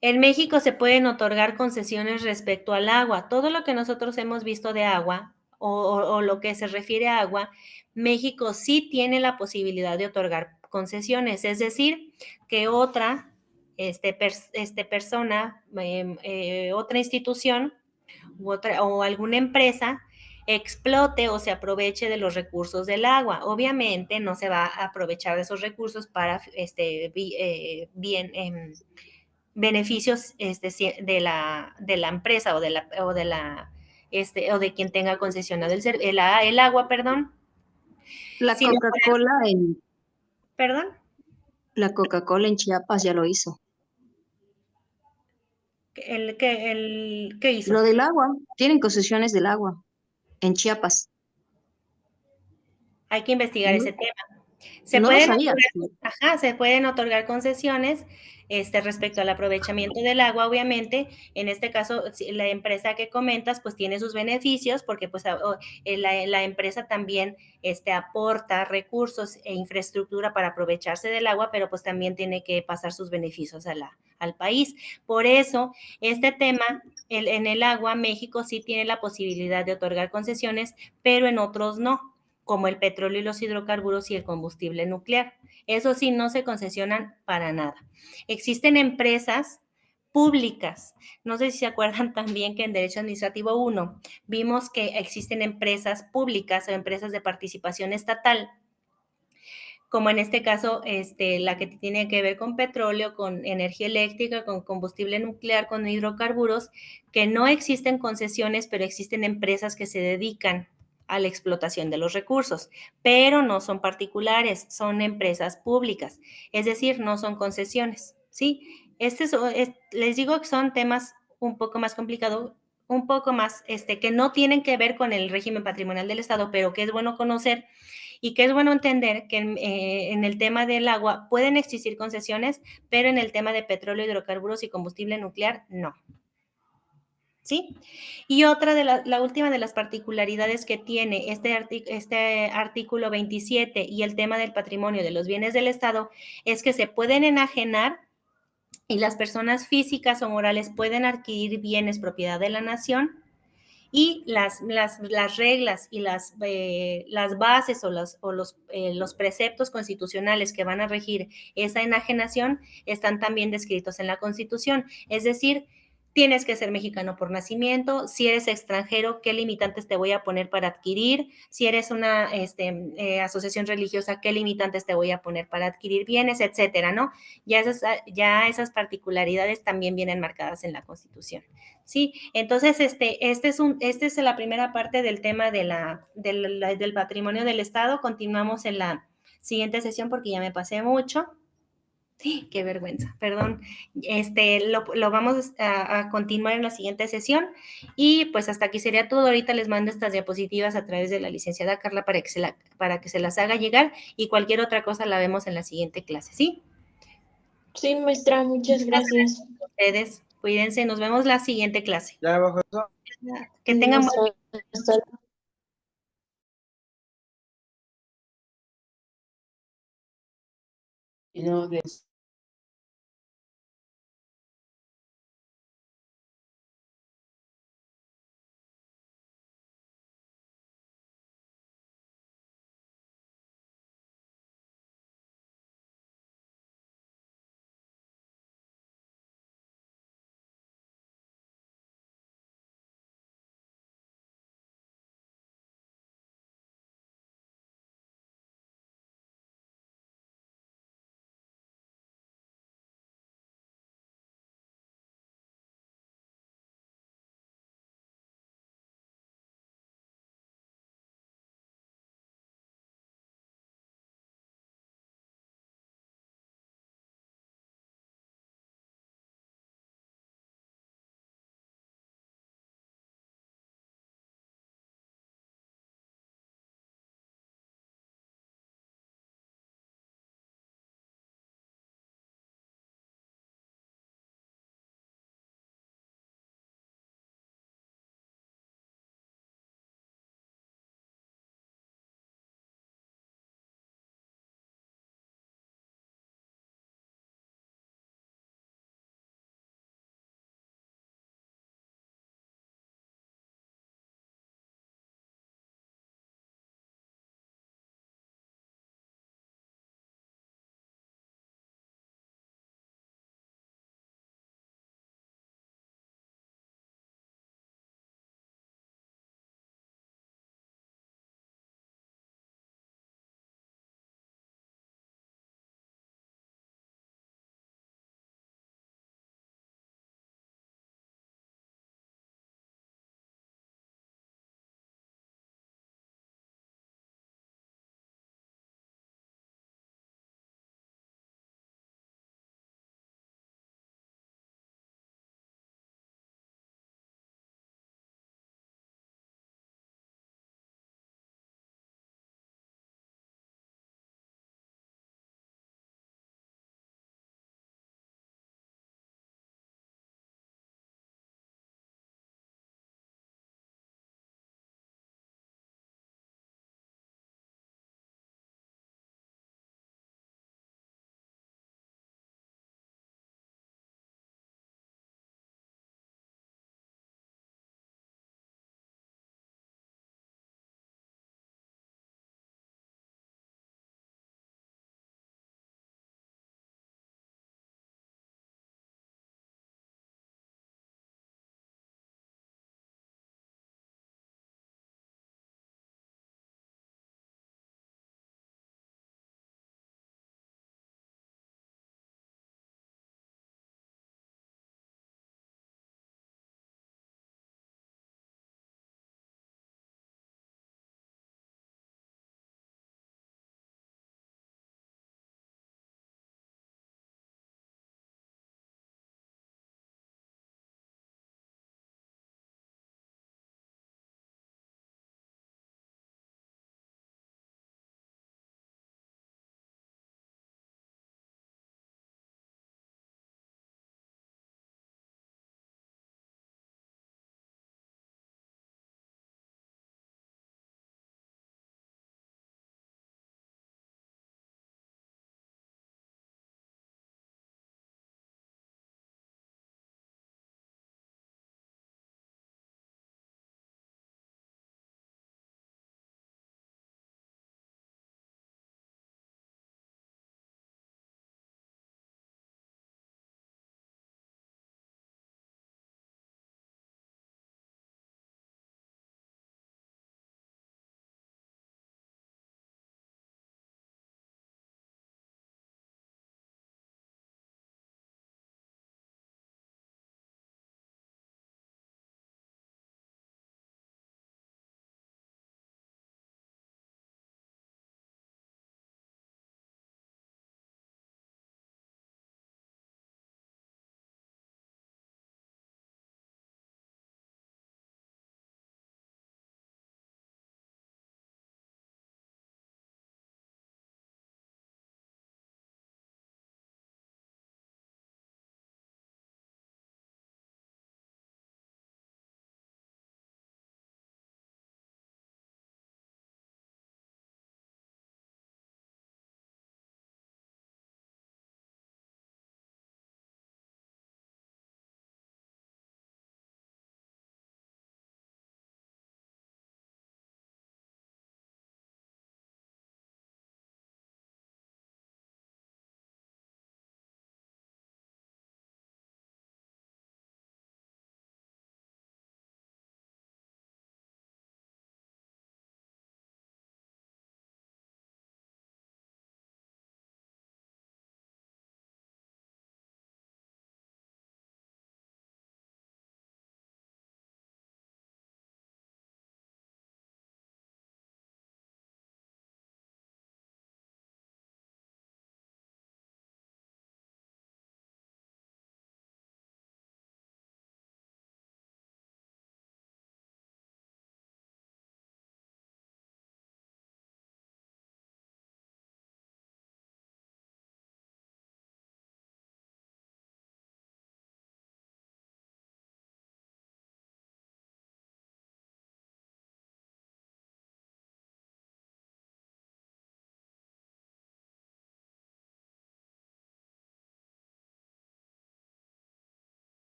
En México se pueden otorgar concesiones respecto al agua. Todo lo que nosotros hemos visto de agua o lo que se refiere a agua, México sí tiene la posibilidad de otorgar concesiones, es decir, que otra persona, otra institución o alguna empresa explote o se aproveche de los recursos del agua. Obviamente no se va a aprovechar de esos recursos para beneficios de la empresa o de quien tenga concesionado el agua, perdón. La Sí, ¿perdón? La Coca-Cola en Chiapas ya lo hizo. ¿Qué hizo? Lo del agua, tienen concesiones del agua en Chiapas. Hay que investigar ese tema. Se No lo sabía. se pueden otorgar concesiones respecto al aprovechamiento del agua, obviamente. En este caso, la empresa que comentas, pues tiene sus beneficios, porque pues la empresa también aporta recursos e infraestructura para aprovecharse del agua, pero pues también tiene que pasar sus beneficios al país. Por eso, este tema, en el agua, México sí tiene la posibilidad de otorgar concesiones, pero en otros no, como el petróleo y los hidrocarburos y el combustible nuclear. Eso sí, no se concesionan para nada. Existen empresas públicas. No sé si se acuerdan también que en Derecho Administrativo 1 vimos que existen empresas públicas o empresas de participación estatal, como en este caso la que tiene que ver con petróleo, con energía eléctrica, con combustible nuclear, con hidrocarburos, que no existen concesiones, pero existen empresas que se dedican a la explotación de los recursos, pero no son particulares, son empresas públicas, es decir, no son concesiones, ¿sí? Les digo que son temas un poco más complicados, un poco más, que no tienen que ver con el régimen patrimonial del Estado, pero que es bueno conocer y que es bueno entender que en el tema del agua pueden existir concesiones, pero en el tema de petróleo, hidrocarburos y combustible nuclear, no. ¿Sí? Y otra la última de las particularidades que tiene este artículo 27 y el tema del patrimonio de los bienes del Estado es que se pueden enajenar y las personas físicas o morales pueden adquirir bienes propiedad de la nación y las reglas y las bases o los preceptos constitucionales que van a regir esa enajenación están también descritos en la Constitución. Es decir, Tienes que ser mexicano por nacimiento. Si eres extranjero, ¿qué limitantes te voy a poner para adquirir? Si eres una asociación religiosa, ¿qué limitantes te voy a poner para adquirir bienes, etcétera, ¿no? Ya esas particularidades también vienen marcadas en la Constitución. Sí, entonces esta es la primera parte del tema del patrimonio del Estado. Continuamos en la siguiente sesión porque ya me pasé mucho. Sí, qué vergüenza, perdón. Lo vamos a continuar en la siguiente sesión y pues hasta aquí sería todo. Ahorita les mando estas diapositivas a través de la licenciada Carla para que se las haga llegar y cualquier otra cosa la vemos en la siguiente clase, ¿sí? Sí, maestra, muchas gracias. Ustedes, cuídense, nos vemos la siguiente clase. Ya bajo eso. Que Sí, tengan maestra, hasta Y no,